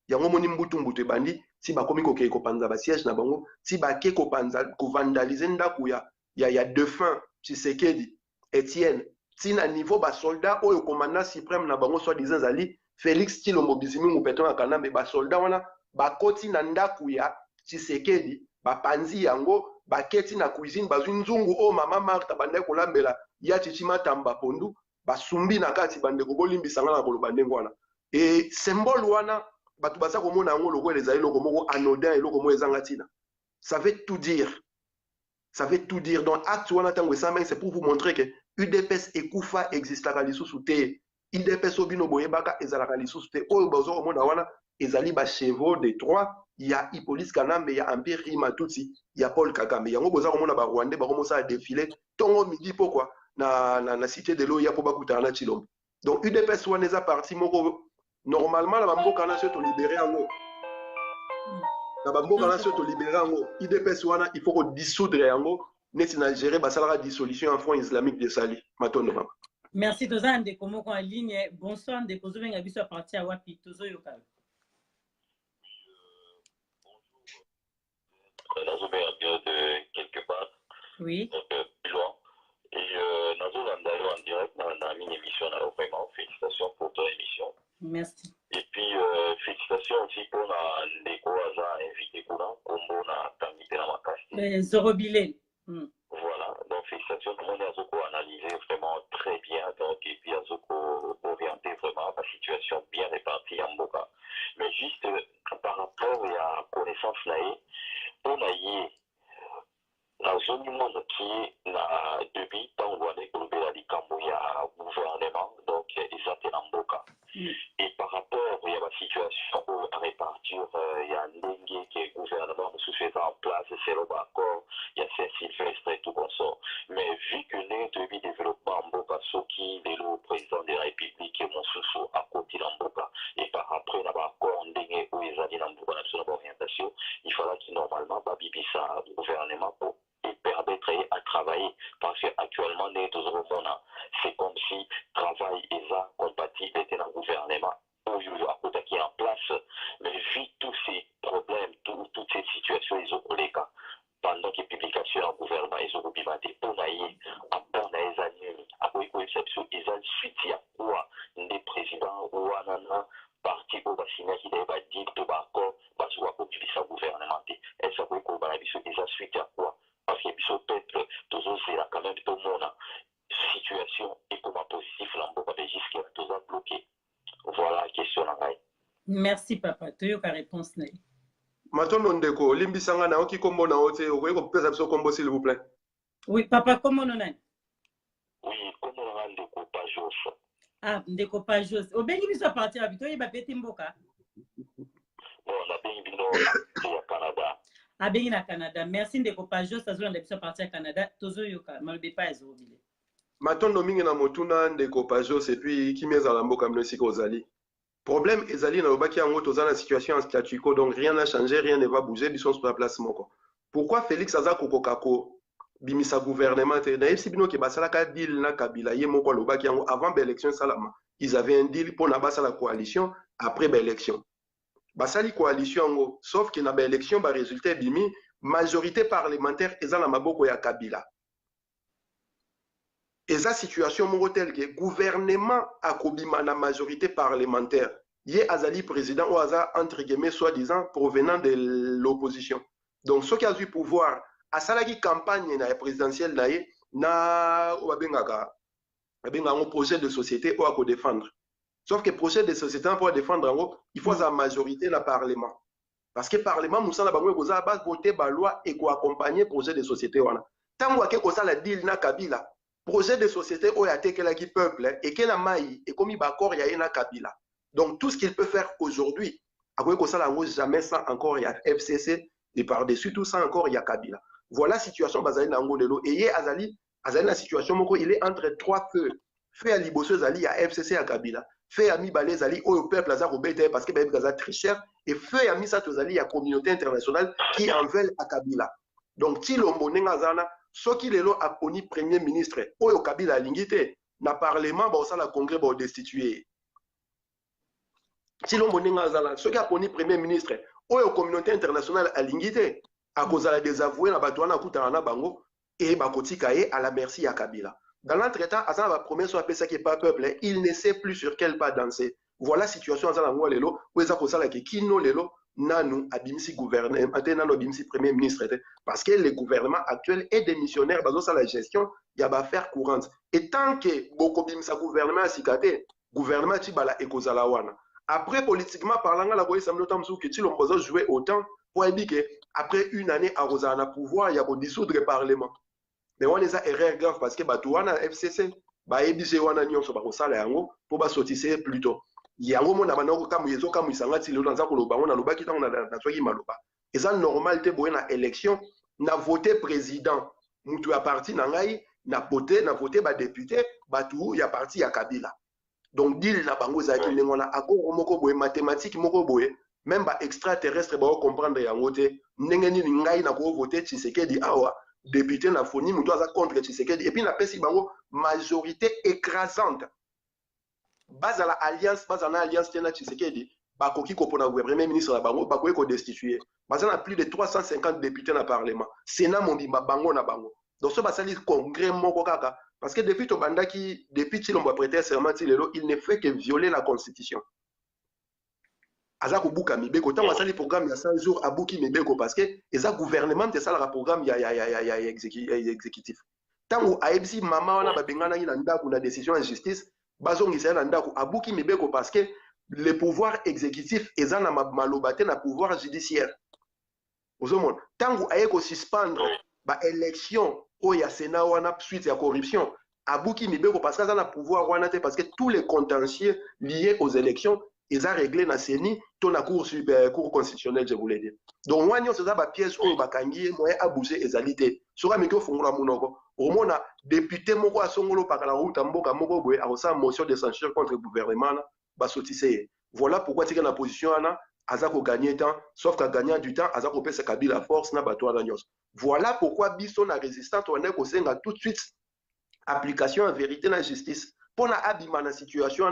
Yango moni mbutu bandi si bakomi ko ko panza ba siège na bango si ba ke ko panza ko vandaliser ndaku ya défunt Tshisekedi Etienne tina niveau ba soldat oyo commandant suprême na bango soit disant zali Félix Tshilombo Bizimungu Peter Wakanambe ba soldat wana bakoti na ndaku ya Tshisekedi bapanzi yango baketi na cuisine bazwi nzungu o mama Martha bande kolambela ya Chichima Tamba Pondu basumbi na kati bande ko bolimbisa ngana koloba ndengo wana et symbole wana batu baza komona yango loko ezali loko moko anodin eloko moko ezanga tina ça veut tout dire. Ça veut tout dire. Donc, acte wana tango esama c'est pour vous montrer que UDPS ekufa existaka lisusu te. UDPS obino boyebaka ezalaka lisusu te. Oyo bazo komona wana ezali ba chevaux de Troie, il y a Hippolyte Kanambe, il y a Empire Rimatutsi, il y a Paul Kagame. Yango boza komona ba Rwandais ba komosa à défiler tongo midi pourquoi na cité de l'eau ya po bakutana na Chilombo. Donc UDPS wana eza parti moko normalement la bamboka na to libérer yango. Na bamboka na to libérer yango. UDPS wana il faut ko dissoudre yango neti na gérer basalaka dissolution en Front islamique de Sali. Matondo mama. Merci toza ndeko moko en ligne. Bonsoir ndeko zobenga biso à partir à wapi tozo yoka. De quelque part. Oui. Plus loin. Et Nazo Landayo en direct dans une émission là, vraiment félicitations pour ton émission. Merci. Et puis félicitations aussi pour Ndeko Aza invité pour Kombo na Tamite na Makasti. Zorobile. Voilà, donc félicitations, tout le monde a analysé vraiment très bien, donc, et puis a orienté vraiment la situation bien répartie en Boka. Mais juste par rapport à la connaissance là, on a eu la zone du monde qui est depuis tant qu'on a développé la gouvernement, donc ils sont en Boka. Et par rapport à la situation à répartir, il y a un dengue qui est gouvernement sous fait en place, c'est le accord, il y a Saint-Sylvestre et tout comme ça. Mais vu que les depuis développement en Boka, Soki, le président de la République et mon sous à côté en Boka, et par après, là-bas, accord, dengue, où ils allaient dans Boka, sur l'orientation, il faudra qu'il normalement, Babibi, ça, gouvernement pour et permettre à travailler parce qu'actuellement c'est comme si travail et ça compatible était dans le gouvernement à côté qui est en place mais vu tous ces problèmes toutes ces situations ils ont les cas pendant que publication en gouvernement ils ont bimaté pour naïe à part les années à quoi exception ils ont suite il y a quoi des présidents ou anana parti au bassina qui devait pas dire tout d'accord parce qu'on a publié gouvernement et ça peut qu'on va ils ont suite à quoi parce que peut-être toujours c'est là quand même tout le monde situation et comment positif l'emboka de jusqu'à toujours bloqué. Voilà la question en ligne. Merci papa, tu as une réponse naï. Matondo ndeko limbisanga na oki kombo na ote okoye ko pesa biso kombo s'il vous plaît. Oui papa comment on a? Oui, comment on a ndeko Pajos. Ah ndeko Pajos. Obengi biso à partir habito yeba peti mboka. Bon, on a bengi bino au Canada. Abengi na Canada. Merci ndeko Pajos azolanda biso à partir à Canada. Tozo yoka malobe pa ezobile. Matondo mingi na motuna ndeko Pajos et puis kimeza la mboka mno siko ozali. Problème ezali na lobaki yango toza na situation en statu quo donc rien n'a changé, rien ne va bouger, biso sur la place moko. Pourquoi Félix aza kokokako bimisa gouvernement te na yebisi bino ke basalaka deal na Kabila ye moko lobaki yango avant l'élection salama. Ils avaient un deal pour na basa la coalition après l'élection. Basali coalition yango sauf que na élection ba résultat bimi majorité parlementaire eza na maboko ya Kabila. Et sa situation telle que gouvernement a kobima na majorité parlementaire. Yé azali président ou aza entre guillemets soi-disant provenant de l'opposition. Donc ce qui a du pouvoir, à salaki campagne na présidentielle na un projet de société ou à défendre. Sauf que projet de société pour défendre il faut sa majorité dans le parlement. Parce que le parlement nous sommes voter la loi et accompagner projet de société tant que la deal na Kabila. Projet de société où il y a qui peuple et qui n'a maï et comme il y a na Kabila. Donc tout ce qu'il peut faire aujourd'hui akoki kosala yango jamais sans encore ya FCC et par-dessus tout ça encore ya Kabila. Voilà situation bazali na yango lelo et ye azali na situation moko il est entre trois feux. Feu ya liboso ezali ya FCC ya Kabila, feu ya mibale ezali oyo peuple aza kobeta parce que bayebi aza tricheur et feu ya misato ezali ya communauté internationale qui en veulent à Kabila. Donc Tshilombo ndenge azana soki lelo aponi premier ministre oyo Kabila alingi te na parlement baosala congrès baodestituer. Tshilombo ndenge azana soki aponi premier ministre oyo communauté internationale alingi te akozala désavoué na bato wana akutana na bango et bakotika ye à la merci ya Kabila. Dans l'entretemps, Azan va promesse à ça qui n'est pas peuple, il ne sait plus sur quel pas danser. Voilà la situation Azan Angwa Lelo, où Azan Kosala qui Kino Lelo, Nanu, Abimsi gouvernement, Nanu Abimsi premier ministre, parce que le gouvernement actuel est démissionnaire, basé sur la gestion, il y a affaire courante. Et tant que beaucoup Bimsa gouvernement a sikate, gouvernement Tibala et Kozalawana. Après, politiquement parlant, la police semble autant que tu l'as joué autant pour dire qu'après une année à Rosana pouvoir, il y a dissoudre le parlement. Mais on les a erreur grave parce que Batouana FCC, Baebise wana nyonso bakosala yango po basotise plutôt. Yango mona banoko kamu yezo kamu isangati lelo nanza koloba on aloba ki tango na soki maloba. Eza normal te boye na élection na voter président. Mutu ya parti na ngai na voter ba député batu ya parti ya Kabila. Donc deal na bango za ki ngona akoko moko boye mathématique moko boye même ba extraterrestre ba comprendre yango te ndenge nini ngai na ko voter Tshisekedi awa député na foni mutu aza contre Tshisekedi et puis na pesi bango majorité écrasante base à la alliance tena Tshisekedi bakoki ko pona premier ministre na bango bakoki ko destituer base na plus de 350 députés na parlement sénat mondimba bango na bango donc ce basali congrès moko kaka parce que depuis tobandaki depuis Tshilombo prêter serment lelo il ne fait que violer la constitution. Azako buka mibeko tant wasali programme ya 100 jours abuki mibeko parce que eza gouvernement te sala programme ya exécutif tant aebsi mama wana babengana na ndako na décision en justice bazongisa na ndako abuki mibeko parce que le pouvoir exécutif eza na malobate na pouvoir judiciaire ozomona tant ayeko suspendre ba élection o ya sénat wana suite ya corruption abuki mibeko parce que eza na pouvoir wana te parce que tous les contentieux liés aux élections ils ont réglé la CENI, ton cour constitutionnelle, je voulais dire. Donc, moi, nous avons des pièces où nous avons bougé les alités. Sur un micro, au moins, député, moko a songolo par la route, mboka moko boy, a reçu motion de censure contre le gouvernement, basotissé. Voilà pourquoi tu es dans la position, Azako gagner temps, sauf qu'à gagner du temps, Azako peut se caber la force, n'a pas toi la Voilà pourquoi Bisson a résistant, on est tout de suite application en vérité dans la justice. Pour la situation,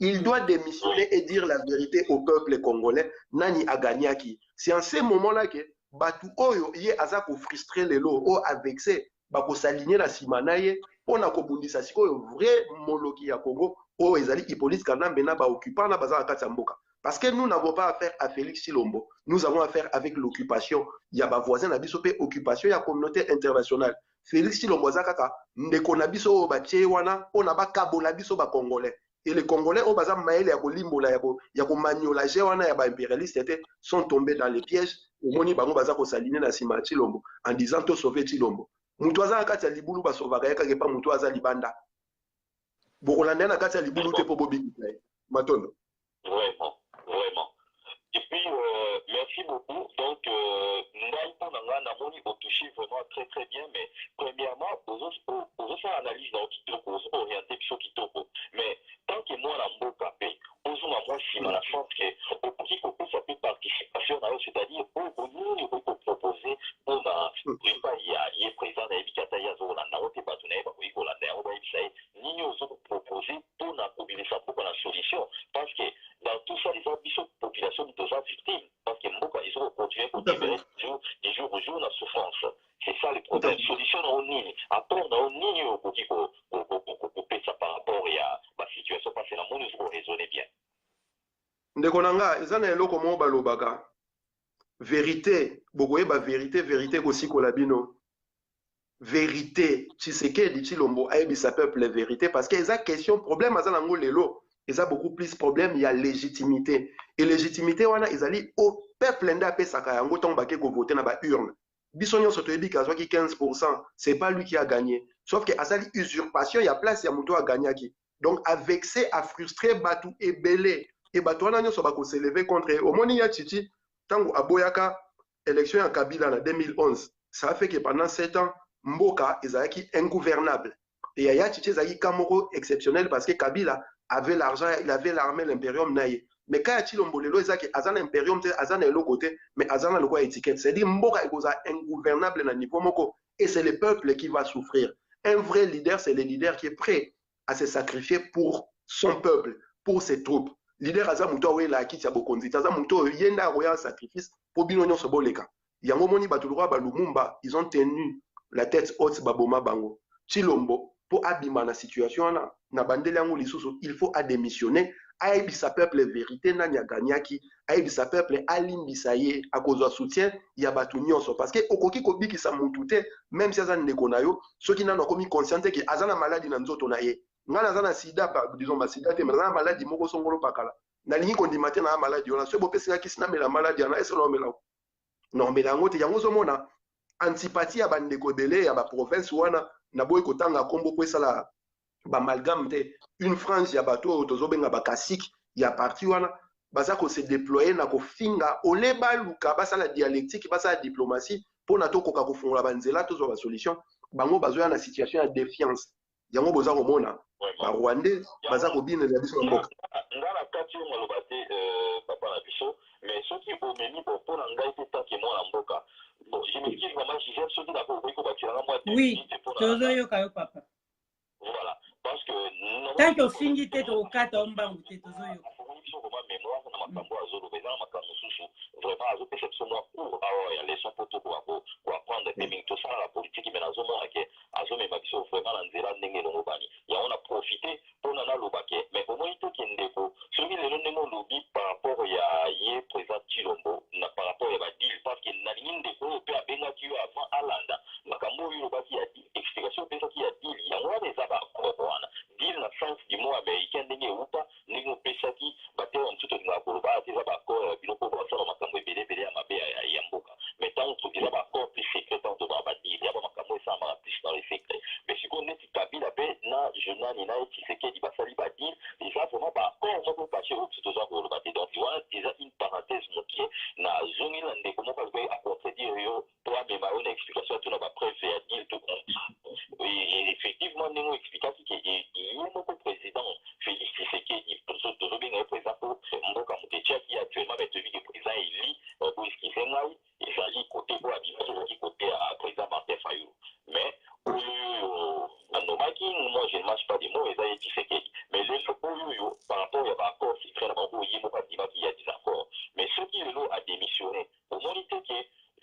il doit démissionner et dire la vérité au peuple congolais. Nani a gagné à qui? C'est en ce moment-là que Batu Oyo yé azako frustré les lots, o a vexé, bako s'aligner la simanaye, on a kobundisa siko vrai moloki ya Congo, o ezali Hippolyte Kanambena ba occupant na bazar Katsamboka. Parce que nous n'avons pas affaire à Félix Tshilombo, nous avons affaire avec l'occupation. Il y a ba voisin na biso pe occupation, il y a communauté internationale. Félix Tshilombo Zakaka, ndeko na biso ba wana, on a ba kabola biso ba congolais. Et les Congolais, au bazar maël ya kolimbola ya ko maniola wana ya ba impérialistes sont tombés dans les pièges. Au moni bango bazar ko saline na sima Tshilombo en disant to sauver Tshilombo. Mutu aza kati ya libulu ba sauvaka yaka ke pa mutu aza libanda. Bokolanda na kati ya libulu te po bobi. Matondo. Vraiment, vraiment. Et puis, merci beaucoup. Donc, nous avons touché vraiment très très bien, mais premièrement, pour faire analyse dans Kitoko, orienter sur Kitoko. Mais tant que moi, la Mokapé, moi, si la chance que Kitoko, ça peut participation, c'est-à-dire, nous proposer, on a, il est présent, il y a proposer pour la mobilisation pour la solution. Parce que dans tout ça, les populations de deux victimes. Parce que ils ont continué à libérer du jour au jour la souffrance. C'est ça le problème. Solution dans une ligne. Après, dans une ligne, on peut couper ça par rapport à la situation parce que la monde nous raisonner bien. Ndekonanga, ezana eloko mo balobaka. Vérité, bogoye ba vérité kosi kolabino. Vérité, Tshisekedi Tshilombo ayebi sa peuple la vérité parce que eza question problème azana ngo lelo. Eza beaucoup plus problème, il y a légitimité. Et légitimité wana ezali au peuple nda pesaka yango ton bake ko voter na ba urne. Bisonyo soto yebi ka zwaki 15%, c'est pas lui qui a gagné. Sauf que azali usurpation, il y a place ya muto a gagné qui. Donc avec c'est à frustrer Batu ebele et bato wana nyonso s'élever contre ye. Omoni ya Tchitchi tango aboyaka élection ya Kabila en 2011, ça a fait que pendant 7 ans mboka ezalaki ingouvernable. Et ya Tchitchi ezalaki kamoko exceptionnel parce que Kabila avait l'argent, il avait l'armée, l'impérium naïe. Mais quand il y a lelo ezaki azana impérium te azana elo côté mais azana le quoi étiquette, c'est-à-dire mboka ekoza ingouvernable na niveau moko et c'est le peuple qui va souffrir. Un vrai leader, c'est le leader qui est prêt à se sacrifier pour son peuple, pour ses troupes. Leader aza muto we la kiti ya bokonzi, aza muto yenda roya sacrifice pour bino nyonso boleka. Yango moni bato lwa ba Lumumba, ils ont tenu la tête haute baboma bango. Chilombo pour abima na situation na bandele yango lisusu, il faut démissionner. Aïbisa peuple vérité na nyaganyaki, aïbisa peuple alimbisa ye à cause de soutien ya batu nyonso parce que okoki kobiki sa mutute même si azana ndeko na yo soki nano komi consciente que azana maladie na nzoto na ye ngana azana sida disons ba sida te mais azana maladie moko songolo pakala na lingi kondima te na maladie ona so bopesi na kisi na mela maladie na eso no mela non mela ngote yango zo mona antipathie ya bandeko ebele ya ba province wana na boy kotanga kombo po esala bamalgame te une frange ya bato tozobenga bakasik ya parti wana baza ko se déployer na kofinga ole baluka basala dialectique basala diplomatie mpona tokoka kofungola banzela tozwa basolution bango bazoya na situation ya défiance yango boza komona barwandais baza kobinela biso na mboka nga na kati oyo maloba te papa na biso mais soki omemi bo mpona ngai te tanke mwana mboka bon je m'excuse vraiment jigel soki nako okoki kobatilanga mwa oui tozoyoka yo papa voilà parce que tant que ofingi te tokokata ombangu te tozoyoka biso koma mémoire na makambo azoloba eza na makambo mosusu vraiment azopesa biso mwa cour awa ya leson mpo tokoapprendre te mingi tosala na politike me nazomona ke azomema biso vraiment na nzela ndenge elongo bani yango na profite mpona naloba ke mais omoni te ke ndeko soki lelo ndenge olobi par rapport ya ye président Chilombo na par rapport ya badile parce que nalingi ndeko oyo mpe abengaki yo avant alanda makambo oyo olobaki ya dile explication opesaki ya dile yango wana eza baakord wana dile na sens du mot américain ndenge euta ndenge opesaki batewa mosusu tolingaka koloba ate eza baakord biloko basala makambo ebelebele ya mabe ya mboka mais ntango eza baakord plus secret ntango tobaa badile ya bamakambo esalamaka plus dans le secret mais sikoyo neti Kabila mpe na Jonani na ye Tshisekedi basali badile eza vraiment baakord moko caché oyo biso toza koloba te donc wana eza une parenthèse mokie nazongi na ndeko moko alikoki acontredire yo po amema yo na explication to na bapreuve ya dile to effectivement ndenge oexplikaki ke ye moko président Félix Tshisekedi tozobenga ye président po mboka moto etiaki actuellement mais toyebi ke président eli boeskize ngai ezali kote po abimaki ezalaki kote ya président Martin Fayulu mais oyo anomaki moi je ne mange pas des mots eza ye Tshisekedi mais lelo oyo par rapport ya baaccord secret na bango ye moko andimaki ya désaccord mais soki lelo adémissionné omoni te ke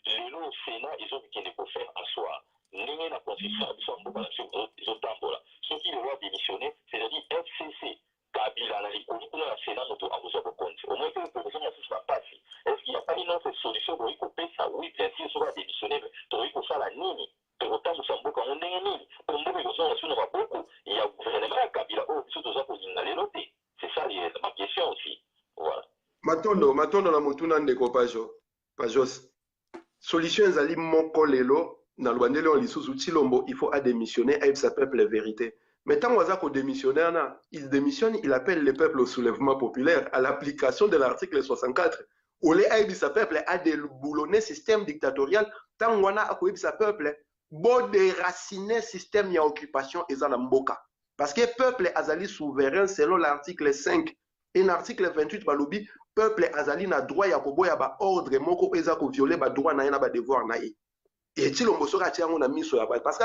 lelo sénat ezokokende kofaire asseoir ndenge na constitution ya biso ya mboka na biso ezotambola soki lelo adémissionné c'est-à-dire FCC Kabila na likolo kuna na sénat moto akozwa bokonzi omoi te opposition mosusu bapasi est-ce qu'il y a pas une autre solution tokoki kopesa oui bien sûr soki adémissionné tokoki kosala nini tokotambusa mboka yango ndenge nini po mboka ekozonga biso na maboko ya gouvernement ya Kabila oyo biso toza kolinga lelo te c'est ça ma question aussi voilà matondo na motuna ndeko pajos solution ezali moko lelo na lobandeli oyo lisusu Chilombo il faut adémissionner ayebisa peuple la vérité mais ntango aza kodémissionner wana il démissionne il appelle le peuple au soulèvement populaire à l'application de l'article 64 ole ayebisa peuple adéboulonner système dictatorial ntango wana akoyebisa peuple bodéraciner système ya occupation eza na mboka parce que peuple azali souverain selon l'article 5 et l'article 28 balobi peuple azali na droit ya koboya ba ordre moko eza ko violer ba droit na ye na ba devoir na ye et Chilombo soka tiango na miso ya parce que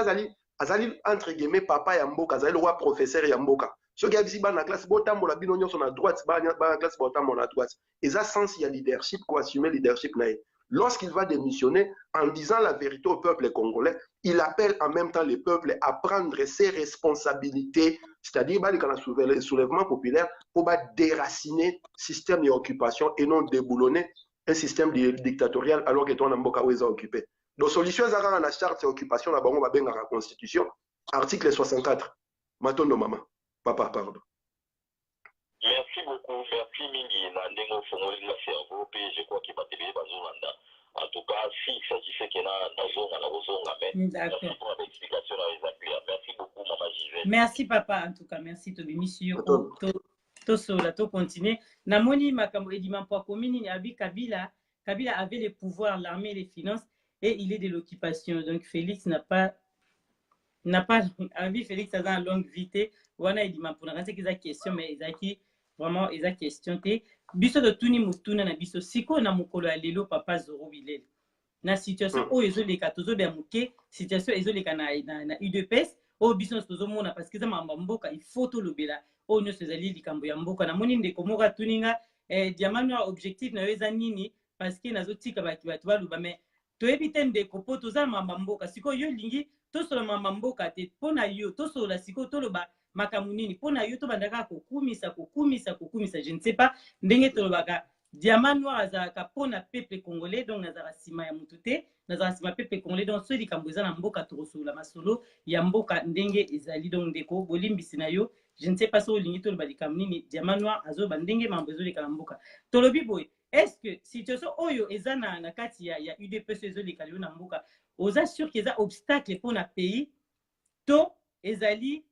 azali entre guillemets papa ya mboka azali le roi professeur ya mboka soki abisi bana classe botambola bino nyonso na droite bana classe botambola na droite eza sens ya leadership ko assumer leadership na ye lorsqu'il va démissionner en disant la vérité au peuple congolais il appelle en même temps le peuple à prendre ses responsabilités c'est-à-dire le soulèvement populaire pour déraciner système d'occupation et non déboulonner un système dictatorial alors que ton mboka est occupé. Donc solution ezaka na charte d'occupation na bango babenga la constitution article 64 matondo mama papa pardon. Merci beaucoup, merci mingi na ndengo fongoli la cerveau pe je crois que bateli bazolanda. En tout cas, s'il s'agissait qu'il y a na ozonga mais merci pour l'explication à les appuyer. Merci beaucoup maman Gisèle. Merci papa en tout cas, merci Tobi Monsieur tosola to continuer namoni makambo edima mpo akomini abi Kabila avait les pouvoirs, l'armée et les finances et il est de l'occupation. Donc Félix n'a pas envie. Félix a dans longue vie. Wana edima mpo na qu'ils a question mais ezaki vraiment ils a question te biso de tuni mutuna na biso siko na mukolo ya lelo papa Zoro Bilele na situation oyo ezoleka tozobya moke situation ezoleka na UDPS oyo biso tozomona parce que za mamba mboka il faut tolobela oyo nyonso ezali likambo ya mboka namoni ndeko moko atuninga Diamant Noir objectif na yo eza nini parce que nazotika bato baloba mais toyebi te ndeko po toza mamba mboka sikoyo yo lingi tosola mamba mboka te mpo na yo tosola sikoyo toloba makambo nini mpo na yo tobandaka kokumisa je ne sais pas ndenge tolobaka Diamant Noir azalaka mpo na peuple congolais donc nazala nsima ya motu te nazala nsima peuple congolais donc soki likambo eza na mboka tokosola masolo ya mboka ndenge ezali donc ndeko bolimbisi na yo je ne sais pas soki olingi toloba likambo nini Diamant Noir azoba ndenge mambo ezoleka na mboka tolobi boye est-ce que situation oyo eza na kati ya UDPS ezoleka lelo na mboka oza sûr que eza obstacle mpo na pays to ezali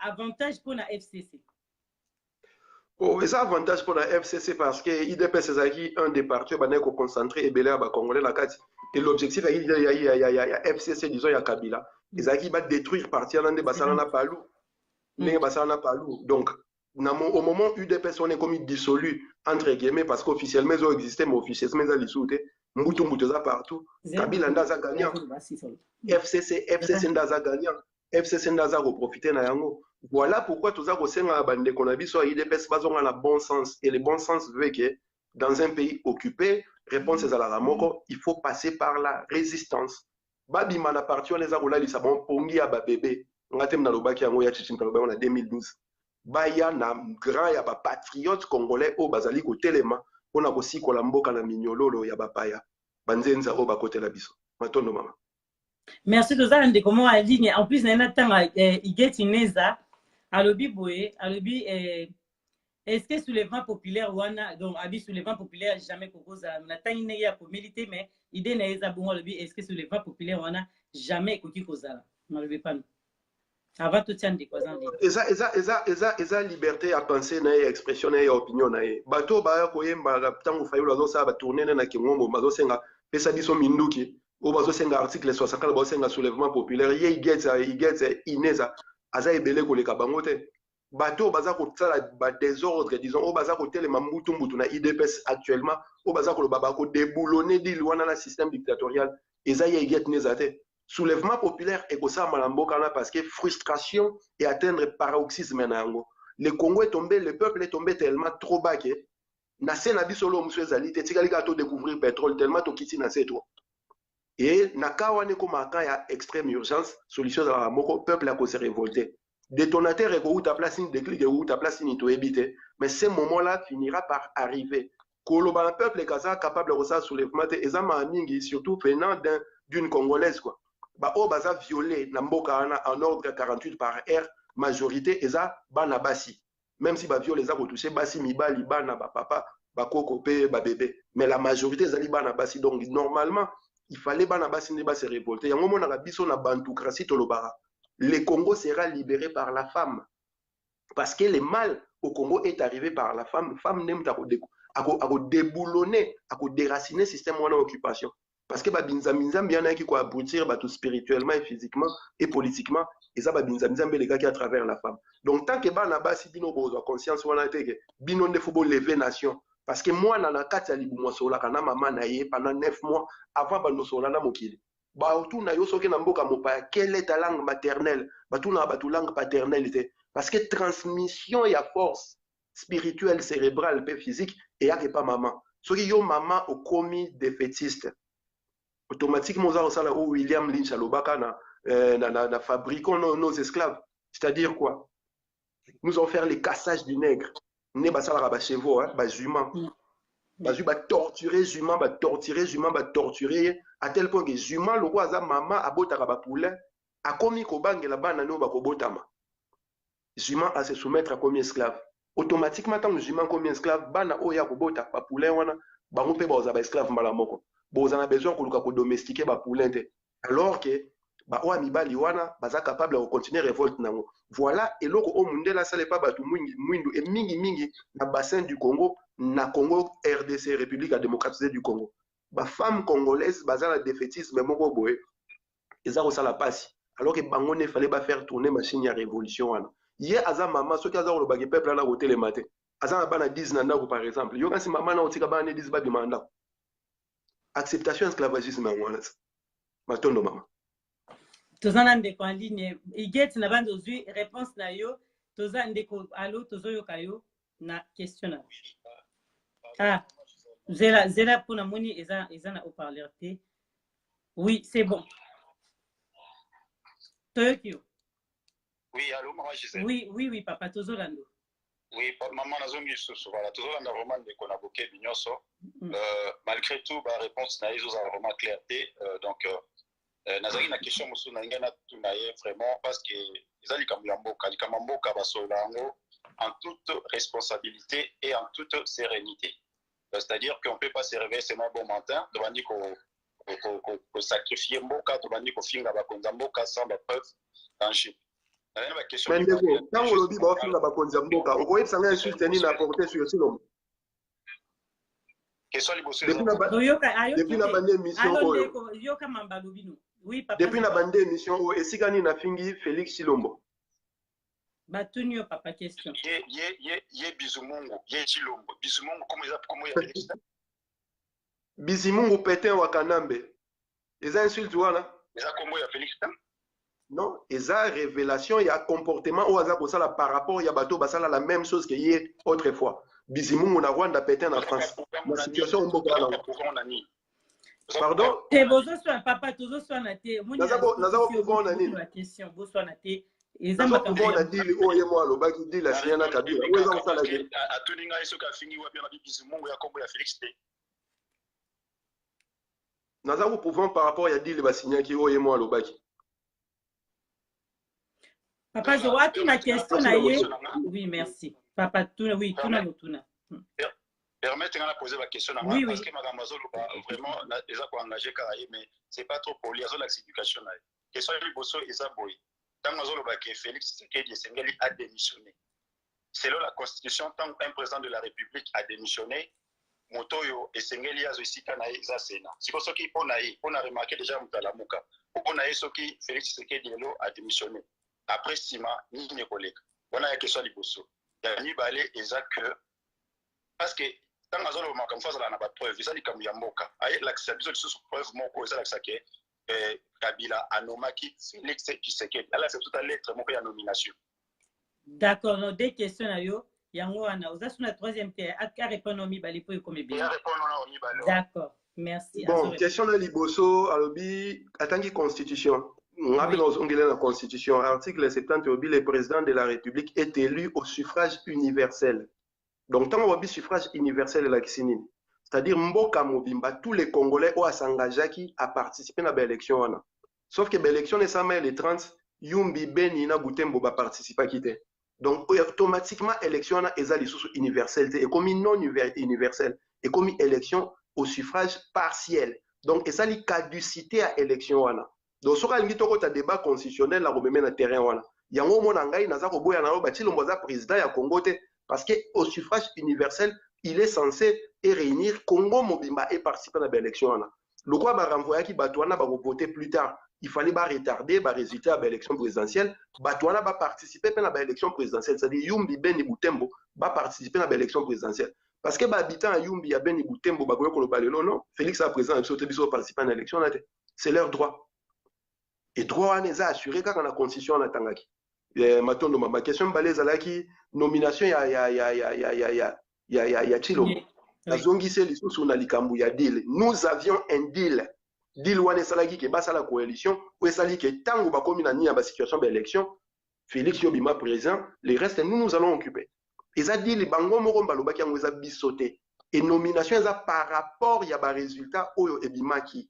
avantage pour la FCC? Oh, c'est avantage pour la FCC parce que l'IDPS est un des partis qui est concentré et belé à Congolais la carte. Et l'objectif est qu'il y a FCC, disons, il y a Kabila. Ils va détruire parti en des Bassalana Palou. Donc, au moment où l'UDPS on est comme dissolu, entre guillemets, parce qu'officiellement, ils ont existé, mais officiellement, ils ont dissoluté. Mboutou Mboutoza partout. Kabila Ndaza gagnant. FCC Ndaza gagnant. FCC Ndaza reprofiter na yango. Voilà pourquoi tout ça kosenga bande konabiso a IDPS bazonga na bon sens et le bon sens veut que dans un pays occupé réponse à la moko il faut passer par la résistance. Babi mana parti on les a roula li sabon pongi ya ba bébé ngatem na lobaki yango ya chichim kaloba en 2012. Baya na grand ya ba patriote congolais au bazali ko telema pona ko sikola mboka na minyololo ya bapaya. Banzenza o ba côté la biso. Matondo mama. Merci de ça, comment en ligne. En plus, il get Ineza, alobi boye, alobi est-ce que soulèvement populaire wana donc abi soulèvement populaire jamais propose na tani ya pour militer mais idée na eza bon alobi est-ce que soulèvement populaire wana jamais koki kozala malobi pas avant tout tient de quoi en ligne. Eza liberté à penser na expression na opinion na bato ba koyemba tango fayula zo sa ba tourner na kingombo bazo senga pesa biso minduki. Au bas de l'article 64, le soulèvement populaire, il get Ineza, Aza ebele ko le kabangote. Bateau baza ko tsala ba désordre, disons, au baza ko tele mamutu mbutu na IDPS actuellement, au baza ko le baba ko déboulonner di luana na système dictatorial. Eza il get nezate. Soulèvement populaire et ko sa malamboka na parce que frustration et atteindre paroxysme na yango. Le Congo est tombé, le peuple est tombé tellement trop bas que na sena bisolo monsieur Zali, te tikali ka to découvrir pétrole tellement to kiti na seto. Et nakawane komaka ya extrême urgence solution à moko peuple a se révolter détonateur et où ta place une déclic et où ta place une to éviter mais ce moment là finira par arriver koloba peuple kaza capable de ça soulèvement et ezama mingi surtout venant d'une congolaise quoi ba o baza violé na mboka en ordre 48 par heure majorité eza bana basi même si ba violé za ko toucher basi mibali bana ba papa ba koko pe ba bébé mais la majorité ezali bana basi donc normalement il fallait se révolter. Il y a un moment où la bantoucratie tolobara. Le Congo sera libéré par la femme. Parce que le mal au Congo est arrivé par la femme. La femme n'aime pas déboulonner, à déraciner le système de l'occupation. Parce que binzam bien qui aboutir tout spirituellement et physiquement et politiquement. Et ça binzam les gars qui à travers la femme. Donc tant que banabasi bino bozo conscience wana teke bino ne faut lever nation. Parce que moi, dans la carte, pendant 9 mois avant de quelle est ta langue maternelle? Langue paternelle. Parce que transmission et force spirituelle, cérébrale, physique, et il n'y a pas maman. Ce qui est maman au commis défaitiste. Automatiquement, William Lynch na fabriquons nos esclaves. C'est-à-dire quoi? Nous allons faire les cassages du nègre. Ne basala ba chevaux ba humain ba torturer humain torturer à tel point que humain le roi za mama abota ba poulet a komi ko bangela bana no ba ko botama humain à se soumettre à comme esclave automatiquement tant humain comme esclave bana o ya ko bota ba poulet wana ba mpe ba za ba esclave mala moko bo za na besoin ko luka ko domestiquer ba poulet alors que baoyo mibali wana baza capable ya continuer révolte nango. Voilà eloko o mundela sale pa batu mwindu et mingi na bassin du Congo, na Congo RDC, République démocratisée du Congo. Ba femme congolaise baza la défaitisme moko boye. Eza ko sala pasi. Alors que bango ne fallait pas faire tourner machine ya révolution wana. Ye aza mama soki aza ko bagi peuple na côté le matin. Aza na bana 10 na ndako par exemple. Yo kasi mama na otika bana 10 ba bimanda. Acceptation esclavagisme wana. Matondo mama. Tozana ndeko en ligne. Iget na bande ozui réponse na yo. Toza ndeko allo tozo yo kayo na question na. Ah. Zela pour na moni eza na haut-parleur te. Oui, c'est bon. Toyokio. Oui, allô, maman Gisèle. Oui, papa tozolando. Oui, maman nazongi susu voilà, tozolanda vraiment ndeko na boke binyoso. Malgré tout, ba réponse na izo za vraiment clarté donc nazaki na question mosusu na ngana tunaye vraiment parce que ezali kamamboka basolango en toute responsabilité et en toute sérénité. C'est-à-dire qu'on ne peut pas se réveiller seulement bon matin, devant dire qu'on sacrifie mboka, devant dire qu'on finit la mboka sans la preuve tangible. Mais ndeko, quand on dit qu'on finit la mboka, vous voyez que ça n'a insulte ni n'apporter sur ce nom. Depuis la bande émission, depuis la bande émission, et si gagné na fingi Félix Chilombo. Batunyo papa question. Ye Bizumungu, ye Chilombo. Bizumungu comment il appelle ça? Bizimungu pétin wa Kanambe. Eza insulte wana. Eza comment il appelle ça? Non, eza révélation, il y a comportement ou aza kosala par rapport ya bato basala la même chose que hier autrefois. Bizimungu na Rwanda pétin en France. La situation mboka na. Pardon? Te bozo so papa tozo so na te. Nazako pouvoir na nini? La question bozo na te. Eza pouvoir na dili oye mo aloba ki dili la siana kabila. Ou eza osala ke atuninga eso ka fingi wapi na Bizimungu ya kombo ya Félix te. Nazako pouvoir par rapport ya dili basinya ki oye mo aloba ki. Papa, je vois toute la question. Oui, merci. Papa, oui, tout le monde. Permettez-moi de poser la question à moi parce que Mme Mazolo vraiment déjà engagé mais c'est pas trop pour liaison d'éducation. Question de Bosso et Zaboy. Tant Mazolo que Félix Tshisekedi Sengeli a démissionné. Selon la Constitution, tant qu'un président de la République a démissionné, Motoyo et Sengeli a aussi Kanaï Zasena. C'est pour ça qu'il on a remarqué déjà Moutalamuka. On a ce qui Félix Tshisekedi a démissionné. Après Sima, ni mes collègues. On a une question de Bosso. Il y a ni balé et que parce que tant que nous avons fait ça, preuve, ils ont dit qu'il y a Moka. L'acceptation de ce preuve, Moko, ils ont dit que Kabila, Anomaki, Félix Tshisekedi. Alors, c'est tout à lettre, Moko, il y a nomination. D'accord, nos deux questions, il y a une troisième qui a répondu au Mibali pour comme bien. D'accord, merci. Bon, question de Liboso, Alobi, attends constitution. On a la Constitution, article 70, le président de la République est élu au suffrage universel. Donc, tant qu'on a suffrage universel de la Kissinine, c'est-à-dire Mboka Mobimba, tous les Congolais ont s'engagé à participer à l'élection. Sauf que l'élection est ça, les 30, Yumbi Benina Boutembo va participer à quitter. Donc, automatiquement, l'élection est universelle et comme non universelle et comme élection au suffrage partiel. Donc, et ça, la caducité à l'élection. Donc, si on a un débat constitutionnel, là, on met un terrain. Il y a un moment où il y a un président du Congo. Parce qu'au suffrage universel, il est censé réunir Congo Mobimba et participer à l'élection. Le quoi va renvoyer qui Batouana va voter plus tard. Il fallait retarder le résultat de l'élection présidentielle. Batouana va participer à l'élection présidentielle. C'est-à-dire Yumbi Beni Boutembo va participer à l'élection présidentielle. Parce que les habitants à Yumbi, Beni Boutembo, non, Félix a présent et participer à l'élection. C'est leur droit. Et droit on est assuré quand la constitution en attend. Ma question balèze là qui nomination ya Chilombo. Nous avions un deal. Deal wane salaki ke basa la coalition ou sali ke tango ba komi na nia ba situation d'élection Félix Yobima président les restes nous allons occuper. Et ça dit les bango moko mbaloba ki ngoza bisoté et nomination ça par rapport ya ba résultat oyo ebimaki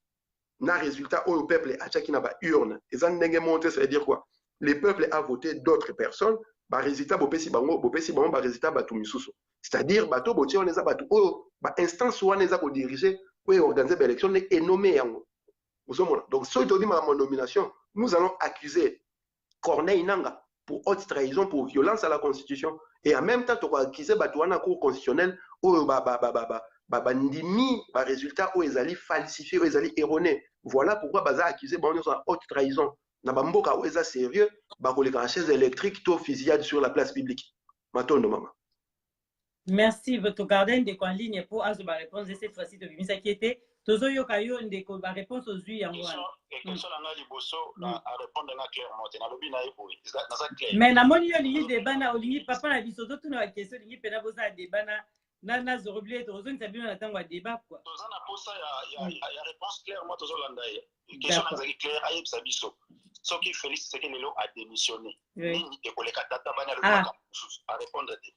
na résultat oyo peuple achaki na ba urne. Et ça ndenge monter ça veut dire quoi? Le peuple a voté d'autres personnes, ba résultat bopesi bango ba résultat batu misusu. C'est-à-dire bato botie on eza batu oyo ba instance wana eza ko diriger ou organiser l'élection et nommer yango. Donc si tu dis ma nomination, nous allons accuser Corneille Nanga pour haute trahison, pour violence à la Constitution. Et en même temps, tu vas accuser la Cour constitutionnelle au résultat où ils allaient falsifier, où ils allaient erroner. Voilà pourquoi ils ont accusé haute trahison. Na bamboka où ils sont sérieux, ils ont chaise électrique, tout fusillade sur la place publique. Matondo maman. Merci, votre gardien de en ligne pour avoir réponse de cette fois-ci de Bimisa qui était. Tozo Yokayo, la réponse aux yeux en moi. Mais na moni yo lingi débat na olingi papa na biso to na question lingi pena bosa débat na zoroblé to zone sabino na tango débat quoi. Toza na posa ya réponse claire moi tozo landa question na zaki claire ayeb sabiso. Soki Félix Sekelo a démissionné. Nini ekoleka tata bana le à répondre de.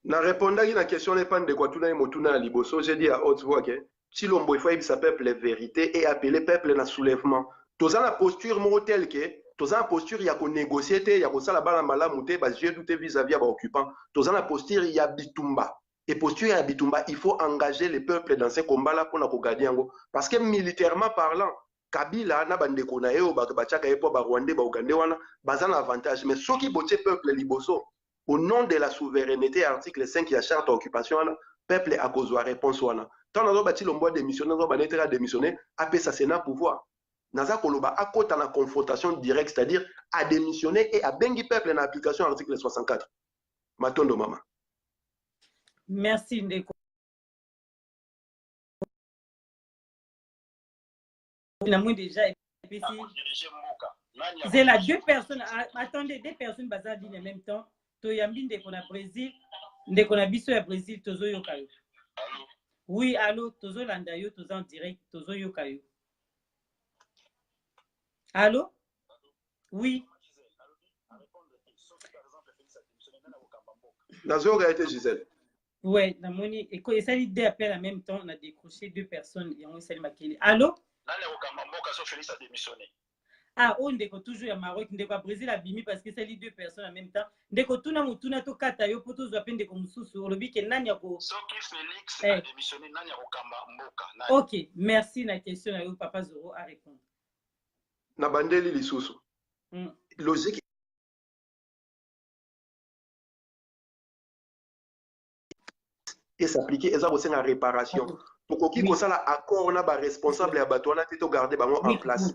Na répondaki na question n'est pas de quoi tuna motuna liboso, j'ai dit à haute voix que si l'ombo il faut sa peuple la vérité et appeler peuple na soulèvement. Toza la posture mo tel que toza la posture ya ko négocier te ya ko sala bala malamu te ba jeu douter vis-à-vis ba occupant. Toza la posture ya bitumba. Et posture ya bitumba, il faut engager les peuples dans ces combats là pour na ko gagner ngo parce que militairement parlant Kabila na bandeko na yo ba chaka epo ba Rwandais ba Ougandais wana bazana avantage mais ceux qui botte peuple liboso au nom de la souveraineté, article 5 de la charte d'occupation, le peuple a causé réponse. Tant que bâti l'ombois démissionné, on va démissionner, après ça Sénat pouvoir. Naza Koloba à côté de la confrontation directe, c'est-à-dire à démissionner et à bengi peuple en application article 64. Matondo maman. Merci Ndeko. Déjà, c'est là deux personnes. Attendez, deux personnes basées en même temps. Toyambi Ndeko na Brésil, Ndeko na biso ya Brésil, Tozo Yokayo. Oui, allô, Tozo Landayo, Tozo en direct, Tozo Yokayo. Allô? Oui. Nazo a été Gisèle. Oui, Namoni, et ça dit deux appels en même temps, on a décroché deux personnes et on s'est maquillé. Allô? Félix a démissionné. Ah, on déco toujours à Maroc, on déco Brésil à Bimi parce que c'est les deux personnes en même temps. Déco tout na mutuna to kata yo poto zo apende ko mususu lobi ke nani yako. Soki Félix a démissionné nani yako kamba mboka. OK, merci na question na yo papa Zoro à répondre. Na bandeli lisusu. Logique et s'appliquer et ça aussi la réparation. Tokoki ko sala accord na ba responsable ya bato na to garder bango en place.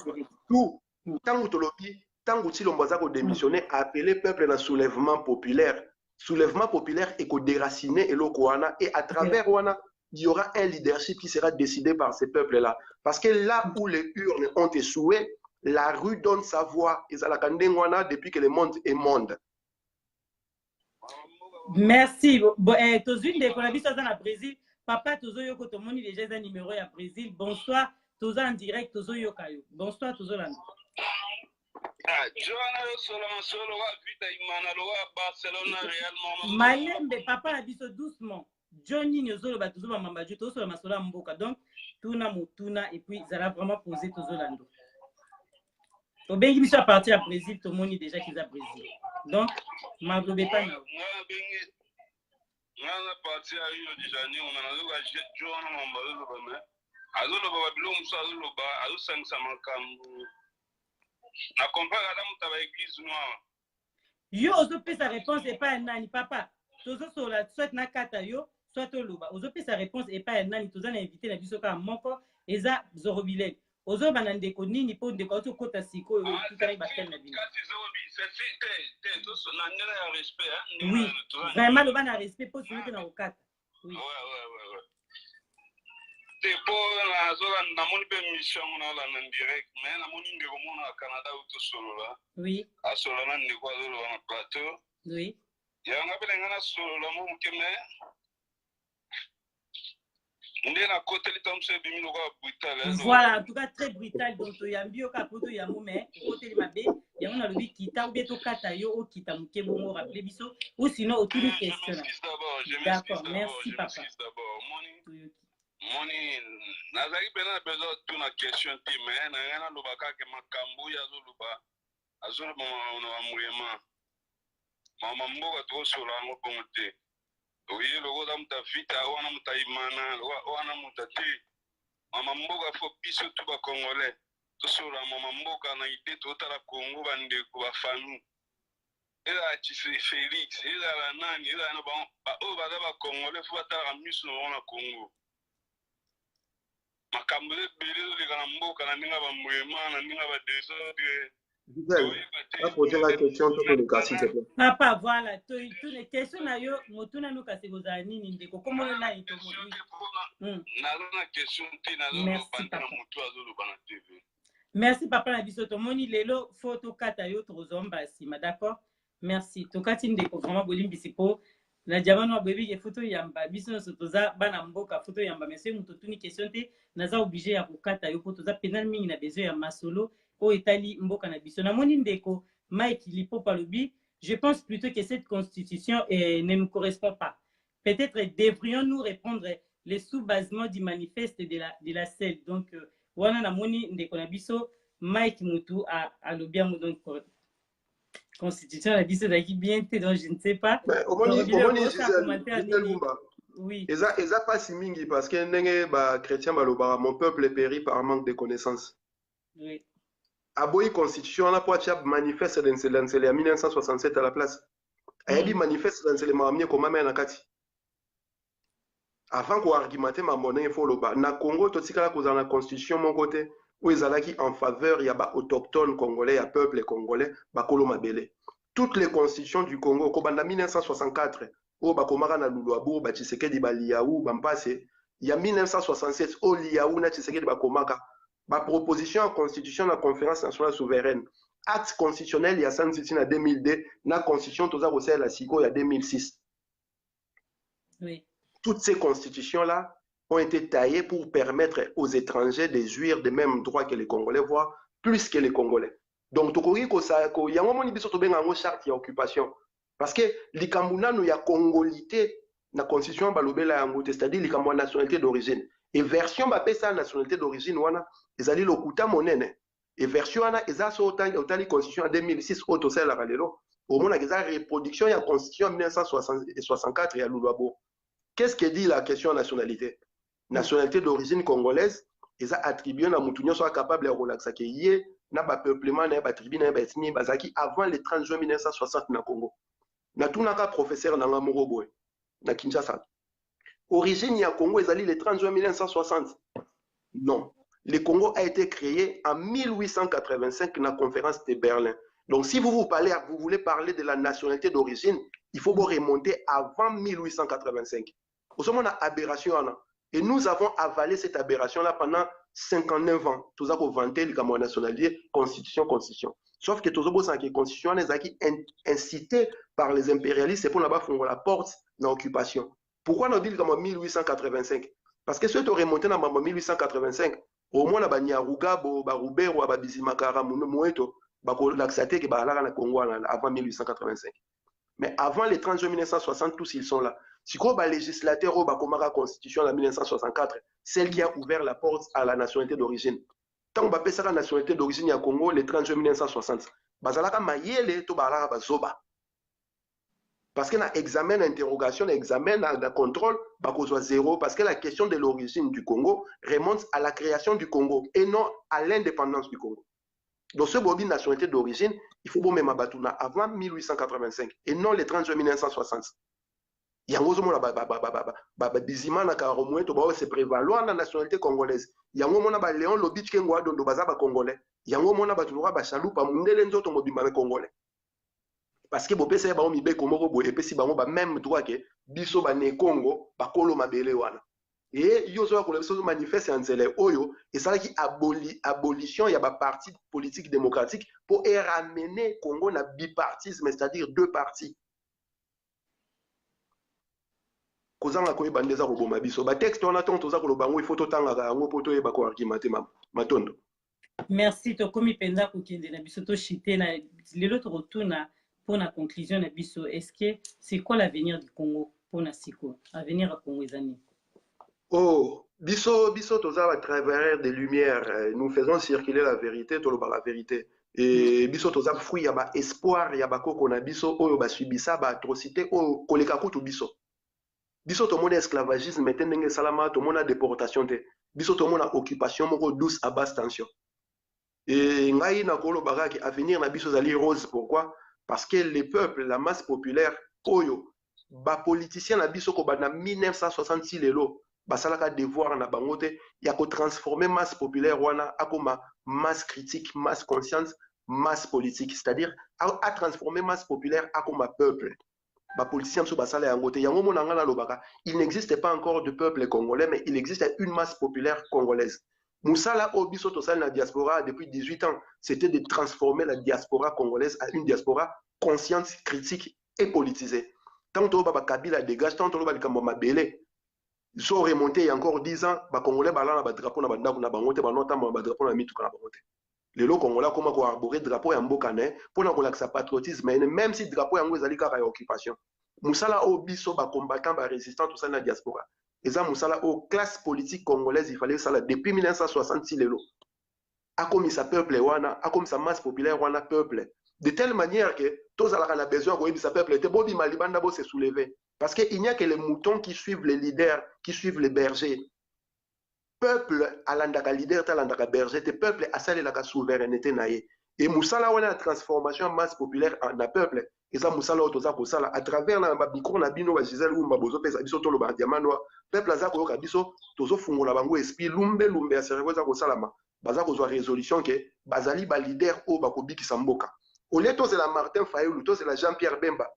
Tout tant que si l'on va démissionner, appeler le peuple dans soulèvement populaire. Soulèvement populaire et qu'on déraciner et l'Okwana. Et à travers Wana, il y aura un leadership qui sera décidé par ces peuples-là. Parce que là où les urnes ont échoué, la rue donne sa voix. Et ça la Wana depuis que le monde est monde. Merci. Tozune de Konabi dans le Brésil. Papa Tozo Yoko Tomoni déjà un numéro à Brésil. Bonsoir. Tozo en direct. Tozo Yokayo. Bonsoir Tozo Lando. Malembe papa a dit doucement. Johnny Nyozolo ba toujours mamba ju to so masola mboka donc tuna mutuna et puis ça a vraiment posé Tozo Lando. Au bengi biso à partir à Brésil tout le monde déjà qu'ils a Brésil. Donc ma globe pas na. Ngana parti à Rio de Janeiro on a loba Joana mamba loba mais azolo ba bilo muso azolo ba azo sangisa makambu. Na comprendre la muta ba église noire. Yo ozo pe sa réponse et pas un nani papa. Tozo so la soit na kata yo soit to loba. Ozo pe sa réponse et pas un nani tozo na invité na biso ka moko eza Zorobilel. Ozo banande ko nini po ndeko to kota siko tout ka ba tel na bino. Oui, vraiment le ban a respect pour celui qui na okata. Oui. Ouais. C'est pour la zone na moni be mission na la en direct mais na moni ndeko mona au Canada ou to solo là. Oui. A solo na ndeko azolo na plateau. Oui. Ya ngabele ngana solo la mo mukeme. Ndena côté le tom se bimi lo ka brutal. Voilà, en tout cas très brutal donc yambi o ka poto yamu mais côté mabe ya on a lobi kita ou bieto kata yo o kita muke bongo rappeler biso ou sinon autour de question. D'accord, merci papa. Moni nazaki pena besoin tuna question ti mais na ngana loba ka ke makambu ya zoluba azolo mama amuyema mama mboga to solo ngo bongote oye logo da mutafita wana mutaimana wana mutati mama mboga fo biso tu ba congolais tosola mama mboka na ide totala Congo bandeko bafami ezala Félix ezala nani ezala na oyo baza bakongole fo batalaka miso na bango na Congo makambo ebele ezoleka na mboka na ndenge ya bamwema na ndenge ya badesordre. Poser la question, s'il te plaît. Papa, voilà. Les questions, motuna no kasi kozala nini ndeko komona na ito. Merci papa na biso tomoni lelo photo kata yo tozomba sima, d'accord? Merci. Tokati ndeko vraiment bolimbisi po na jamano wa baby ke photo yamba biso no toza bana mboka photo yamba monsieur muto tuni question te naza obligé ya kokata yo po toza penal mingi na besoin ya masolo o etali mboka na biso na moni ndeko Mike Lipo Palobi. Je pense plutôt que cette constitution ne nous correspond pas. Peut-être devrions-nous répondre les sous-basements du manifeste de la CEL. Donc, wana na moni ndeko na biso Mike Mutu a lobiamo donc constitution la biso daki bien te donc je ne sais pas. Mais au moins oui. Eza pas si mingi parce que ndenge ba chrétien baloba mon peuple périt par manque de connaissances. Oui. Aboyi constitution on a pas chap manifeste dans le 1967 à la place. Ayabi manifeste dans le mamie comme na kati. Avant qu'on argumente ma monnaie il faut le bas. Na Congo tout sikala ko na constitution mon côté où ils allaient en faveur ya ba autochtones congolais ya peuple congolais ba kolo mabele. Toutes les constitutions du Congo ko banda 1964 o ba komaka na Luluabu ba Tshisekedi ba Liaou ba Mpase ya 1967 o Liaou na Tshisekedi ba komaka. Ma proposition en constitution de la conférence nationale souveraine. Acte constitutionnel, il y a 100 en 2002. La constitution, tout ça, il y a 2006. Oui. Toutes ces constitutions-là ont été taillées pour permettre aux étrangers de jouir des mêmes droits que les Congolais, voire plus que les Congolais. Donc, il y a un moment où il y a une charte d'occupation. Parce que les Cambounas, il y a congolité dans la constitution, c'est-à-dire les Cambounas nationalité d'origine. Et version bapé sa nationalité d'origine wana ezali lokuta monene et version wana eza so otali constitution en 2006 auto sala kalelo au moins eza reproduction ya constitution en 1964 ya Luluabo. Qu'est-ce que dit la question nationalité? Nationalité d'origine congolaise eza attribué na mutu nyonso capable ya relaxa ke yé na ba peuplement na ba tribu na ba ethnie bazaki avant le 30 juin 1960 na Congo. Na tunaka professeur na ngamoro boy na Kinshasa. Origine ya Congo ezali le 30 juin 1960. Non. Le Congo a été créé en 1885 dans la conférence de Berlin. Donc si vous voulez parler de la nationalité d'origine, il faut vous remonter avant 1885. Au moment de l'aberration, et nous avons avalé cette aberration-là pendant 59 ans. Tout ça pour vanter la nationalité, constitution. Sauf que tout ça, c'est la constitution est incité par les impérialistes, c'est pour là-bas fondre la porte dans l'occupation. Pourquoi on dit comme 1885? Parce que si tu remontes dans 1885, au moins, il y a Barubero, Babizimakara, Moeto, Laxate, qui est na Congo avant 1885. Mais avant les 30 juin 1960, tous ils sont là. Si le législateur ou la constitution en 1964, celle qui a ouvert la porte à la nationalité d'origine. Tant qu'on appelle ça la nationalité d'origine au Congo, le 30 juin 1960, bazalaka mayele to balaka bazoba. Parce que dans l'examen d'interrogation, l'examen de contrôle, soit zéro. Parce que la question de l'origine du Congo remonte à la création du Congo et non à l'indépendance du Congo. Donc, ce bobine nationalité d'origine, il faut même abattre avant 1885 et non le 30 juin 1960. Il y a un peu bizima na karomwe to ba se prévaloir la nationalité congolaise. Il y a un moment ba Léon Lobich Kengwa do baza ba congolais. Il y a un moment ba tulura ba chaloupa mundele nzoto mobimba congolais. Parce que bopé c'est ba o mibe komoko bo epesi bango ba même droit que biso ba ne Congo ba kolo mabele wana. Et yo zo ko leso manifeste en zele oyo et ça qui abolition ya ba parti politique démocratique pour ramener Congo na bipartisme, c'est-à-dire deux partis. Kozanga ko ebandeza ko boma biso ba texte on attend toza ko lo bango il faut totanga ka ngo poto e ba ko argumenter matondo. Merci to komi penza ko kende na biso to chité na lelo to retourna pour la conclusion na biso. Est-ce que c'est quoi l'avenir du Congo pour na siko avenir à Congo ezani? Oh biso toza à travers des lumières, nous faisons circuler la vérité to lo ba la vérité. Et biso toza fruit ya ba espoir ya ba koko na biso oyo ba subisa ba atrocité o koleka kutu biso. Biso to mona esclavagisme mette ndenge salama to mona déportation te. Biso to mona occupation moko douce à basse tension. Et ngai na kolo baraki avenir na biso zali rose. Pourquoi? Parce que les peuples, la masse populaire, oyo, ba politicien na biso ko bana 1966 lelo, basalaka devoir na bangote, ya ko transformer masse populaire wana akoma masse critique, masse conscience, masse politique, c'est-à-dire à transformer masse populaire akoma peuple. Ba politicien so basala yango te, yango monanga na lobaka, il n'existe pas encore de peuple congolais, mais il existe une masse populaire congolaise. Moussala Obiso Tosal la diaspora depuis 18 ans, c'était de transformer la diaspora congolaise à une diaspora consciente, critique et politisée. Tant que Baba Kabila dégage, tant que Baba Kamboma Bélé, ils sont remontés il y a encore 10 ans, les Congolais balan na drapeau na bandako na bangote, banota ba drapeau na mituka na bangote. Les Congolais comment ko arborer drapeau ya mbokane pour na kolaksa patriotisme, même si drapeau yango ezali kaka ya occupation. Moussala Obiso ba combattant ba résistant tout ça na diaspora. Et ça, Moussala, aux classes politiques congolaises, il fallait ça depuis 1966, lelo. A comme sa peuple, wana, a comme sa masse populaire, wana peuple. De telle manière que tous à la besoin de sa peuple, était Bobby Malibanda se soulever. Parce qu'il n'y a que les moutons qui suivent les leaders, qui suivent les bergers. Peuple, à l'andaka leader, à l'andaka berger, te peuple, à salé la souveraineté naïe. Et Moussala, on a la transformation en masse populaire en peuple. Et ça, Moussala, à travers la micro, on a bino, Gisèle, ou Mabozo, Pesabiso, Tolo, Diamanoa, peuple, Azako, Kabiso, Tozo, Fungo, la Bango, Esprit, Lumbe, à Sergo, Zako, Salama, Bazako, Zoa, résolution, que Bazali, ba leader, au Bakobi, qui s'amboka. Au lieu, Toze la Martin Fayoulou, Toze la Jean-Pierre Bemba,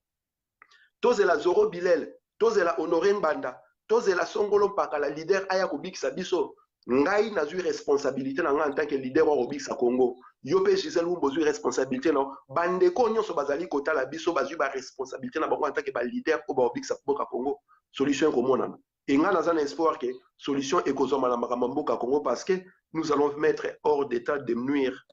Toze la Zoro Bilel, Toze la Honoré Mbanda, Toze la Songolo Paka, la leader, Ayakobi, qui s'abiso. Ngai n'a eu responsabilité en tant que leader au Bix Congo. Yopé Gisèle ou besoin responsabilité non. Bandeko nyon so bazali kota la biso bazu ba responsabilité na bango en tant que leader au Bix Congo. Solution comme on a. Et nga dans un espoir que solution ekozoma na makamboka Congo parce que nous allons mettre hors d'état de nuire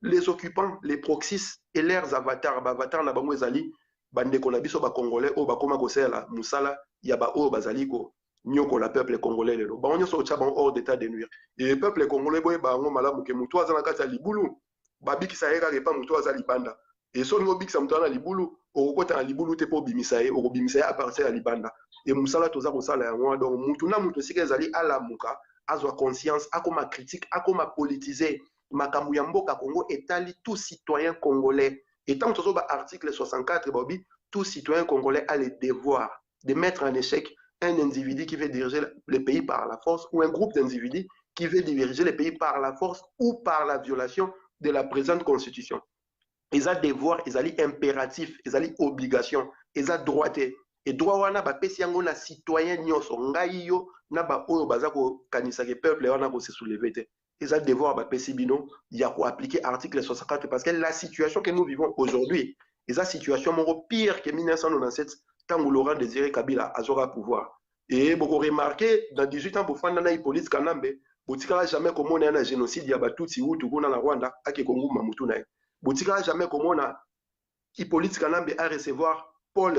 les occupants, les proxys et leurs avatars. Avatar na bango ezali bandeko na biso ba congolais o ba koma kosela musala ya ba o bazali ko nyoko la peuple congolais lelo ba onyo so tchaban hors d'état de nuire et le peuple congolais boy ba ngo malamu ke mutu azana kata libulu ba bikisa yeka ke pa mutu azali banda et so ngo bikisa mutu na libulu okota na libulu te po bimisa ye okobimisa ya à partir ya libanda et musala toza ko sala yango donc mutu na mutu sika ezali ala muka azwa conscience akoma critique akoma politiser makambu ya mboka Congo etali tout citoyen congolais et tant que ba article 64 bobi tout citoyen congolais a le devoir de mettre en échec un individu qui veut diriger le pays par la force ou un groupe d'individus qui veut diriger le pays par la force ou par la violation de la présente constitution. Ils ont devoir, ils ont impératif, ils ont obligation, ils ont droité. Et droit wana ba pesi yango na citoyen nyonso ngai yo na ba oyo bazako kanisa ke peuple wana ko se soulever te. Ils ont devoir ba pesi bino ya ko appliquer article 64 parce que la situation que nous vivons aujourd'hui, est une situation pire que 1997 quand Laurent Désiré Kabila a pouvoir. Et vous remarquez, dans 18 ans, pour faire un police Kanambe, vous ne jamais comment on a un génocide, il y a Tutsi ou Tougona la Rwanda, à Kongo Mamoutouna. Vous ne jamais comment on a Hippolyte Kanambe à recevoir Paul,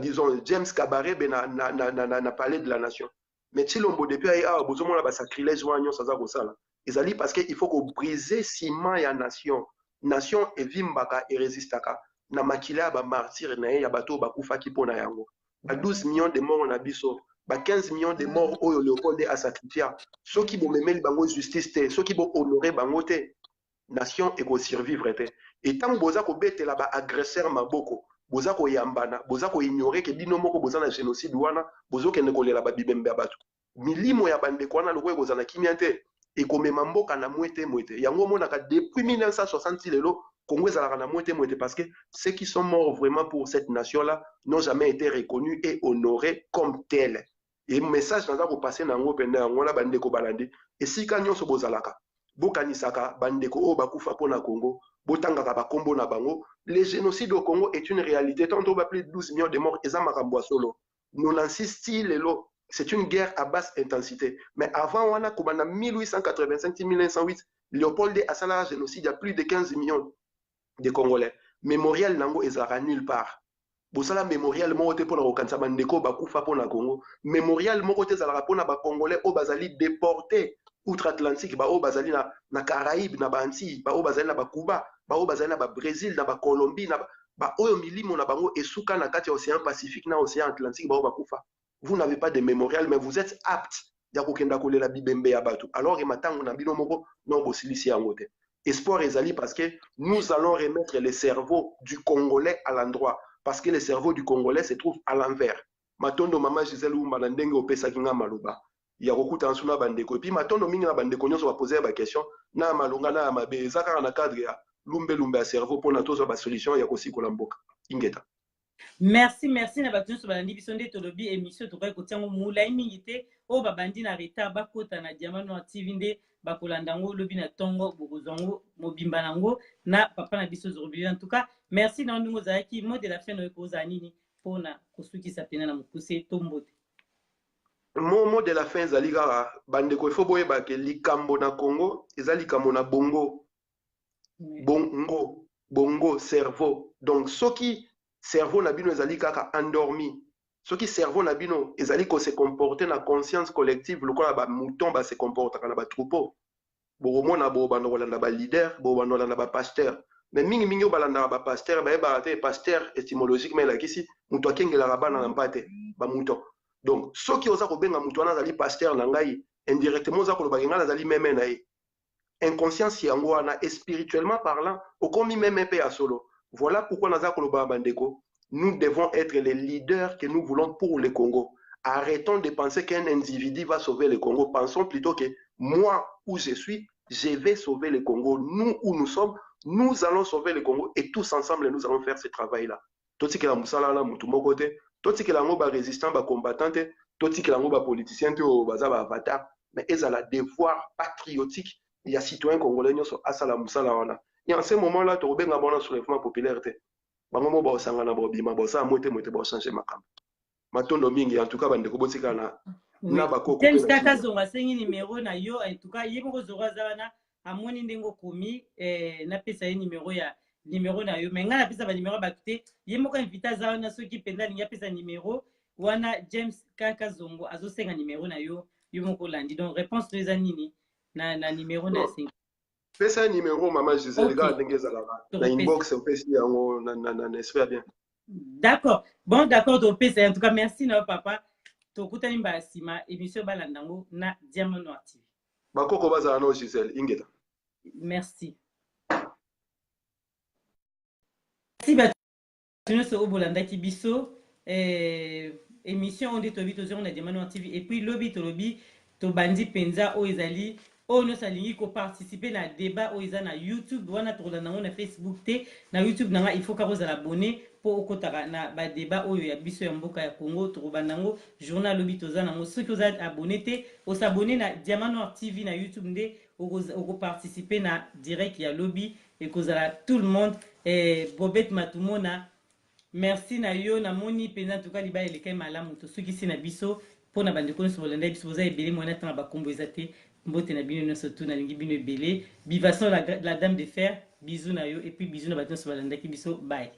disons, James Kabaré, na palais de la nation. Mais si l'on depuis a besoin de sacrilège, ils parce qu'il faut qu'on brise ciment et la nation. Nation et vimbaka et résistaka. Na makila ba martyr na ya bato ba kufa kipona yango. Ba 12 millions de morts na biso, ba 15 millions de morts oyo Léopold a sacrifié. Ceux qui vont memeli bango justice te, ceux qui vont honorer bango te, nation et ko survivre te. Et tant boza ko betela ba agresseur maboko, boza ko yambana, boza ko ignorer que bino moko boza na génocide wana, bozo ke ne kolela ba bibembe bato. Milimo ya bande ko wana lokwe boza na kimiante et ko memamboka na mwete mwete. Yango monaka depuis 1960 lelo Congo est parce que ceux qui sont morts vraiment pour cette nation-là n'ont jamais été reconnus et honorés comme tels. Et le message dans le passé dans le bandeko balandi. Et si quand on se bozalaka, bokanisaka bandeko o bakufa pona Congo, botangaka bakombo na bango, le génocide au Congo est une réalité. Tant on va plus de 12 millions de morts, et ça makambo solo. Nous insistons lelo. C'est une guerre à basse intensité. Mais avant, on a 1885-1908, Léopold a salarié génocide, il y a plus de 15 millions de Congolais. Mémorial nango ezara nulle part. Bosala mémorial moko te pona kokanisa bandeko bakufa pona Congo. Mémorial moko te zalaka pona ba Congolais o bazali déportés outre-Atlantique, ba o bazali na Caraïbes, na Antilles, ba o bazali na ba Cuba, ba o bazali na ba Brésil, na ba Colombie, na ba oyo milimo na bango esuka na kati ya Océan Pacifique na Océan Atlantique ba o bakufa. Vous n'avez pas de mémorial, mais vous êtes apte ya kokenda kolela bibembe ya bato. Alors que matango na bino moko non bosilisi yango te. espoir ezali parce que nous allons remettre le cerveau du Congolais à l'endroit parce que le cerveau du Congolais se trouve à l'envers. Matondo mama Gisèle Wumba na ndenge opesaki nga maloba ya kokuta nsu na bandeko. Et puis matondo mingi na bandeko nyonso baposer ba question na malonga na mabe ezaka na cadre ya lumbe ya cerveau pour na tozo ba solution ya kosikola mboka. Ingeta. Merci na bato nyonso balandi biso nde tolobi émission tokoki kotiango molai mingi te oyo babandi na retard bakota na Diamant Noir TV nde bakolanda yango lobi na ntongo bokozwa yango mobimba nango na papa na biso Zorobili. En tout cas merci na ndingo ozalaki mot de la fin oyo kozala nini mpona kosukisa pena na mokuse to mbote. Mot de la fin ezali kaka bandeko ifo boyeba ke likambo na Congo eza likambo na bongo bongo cerveau. Donc soki cerveau na bino ezali kaka endormi, soki cerveau na bino ezali ko se comporter na conscience collective lokola ba mouton ba se comporter kana ba troupeau, bomona bo bando kolanda ba leader, bo bando kolanda ba pasteur. Mais mingi balanda ba pasteur ba eba te pasteur étymologique mais la kisi muto akengela bana na mpate ba mouton. Donc soki oza ko benga muto wana azali pasteur na ngai indirectement oza ko loba ngana azali meme na ye. Inconscience yango wana spirituellement parlant okomi meme pe ya solo. Voilà pourquoi nous devons être les leaders que nous voulons pour le Congo. Arrêtons de penser qu'un individu va sauver le Congo. Pensons plutôt que moi, où je suis, je vais sauver le Congo. Nous, où nous sommes, nous allons sauver le Congo et tous ensemble, nous allons faire ce travail-là. Tout ce qui est la moussala, côté, tout ce qui est la résistant, combattant, tout ce qui est la politicien, avatar, mais ils ont le devoir patriotique. Il y a citoyens congolais qui sont à la moussala. Et en ce moment-là, tu as un bon soulèvement populaire. Tu as un bon sangana bobima, tu as un bon changer ma cam. Matondo mingi, en tout cas, bande ko botika na bako. James Kaka zonga sengi numéro na yo, en tout cas, yebo zora zana amoni ndengo komi na pesa ye numéro na yo. Mais nga na pesa ba numéro ba kite, yemo ka invita zana soki penda linga pesa numéro wana James Kaka zongo azo senga numéro na yo, yo moko landi. Donc réponse les anini na numéro na 5. Fais un numéro, maman Gisèle, regarde, na inbox, on fait si on espère bien. D'accord. Bon, d'accord, en tout cas, merci, non, papa. Tokuta nimba sima, émission balandango na Diamant Noir TV. Bakoko baza no Gisèle, ingeta. Merci. Si ba tuno so obolanda ki biso émission on dit tobi to na Diamant Noir TV et puis lobby to bandi penza o ezali on nous salingi ko participer na débat o eza na YouTube wana tokola nango na Facebook te na YouTube nanga il faut ka vous abonner pour okotaka na ba débat oyo ya biso ya mboka ya Congo tokobandango journal lobby toza nango ceux qui vous êtes abonné te o s'abonner na Diamant Noir TV na YouTube nde oko participer na direct ya lobby et kozala tout le monde Bobette Matumona merci na yo na moni pena tuka liba eleka malamu to soki si na biso pona bande kono so bolanda biso boza ebele mona tanga bakombo ezate mbote na bino no surtout na lingi bino ebele bivation la dame de fer bisous na yo et puis bisous na bato so bolanda ki biso bye.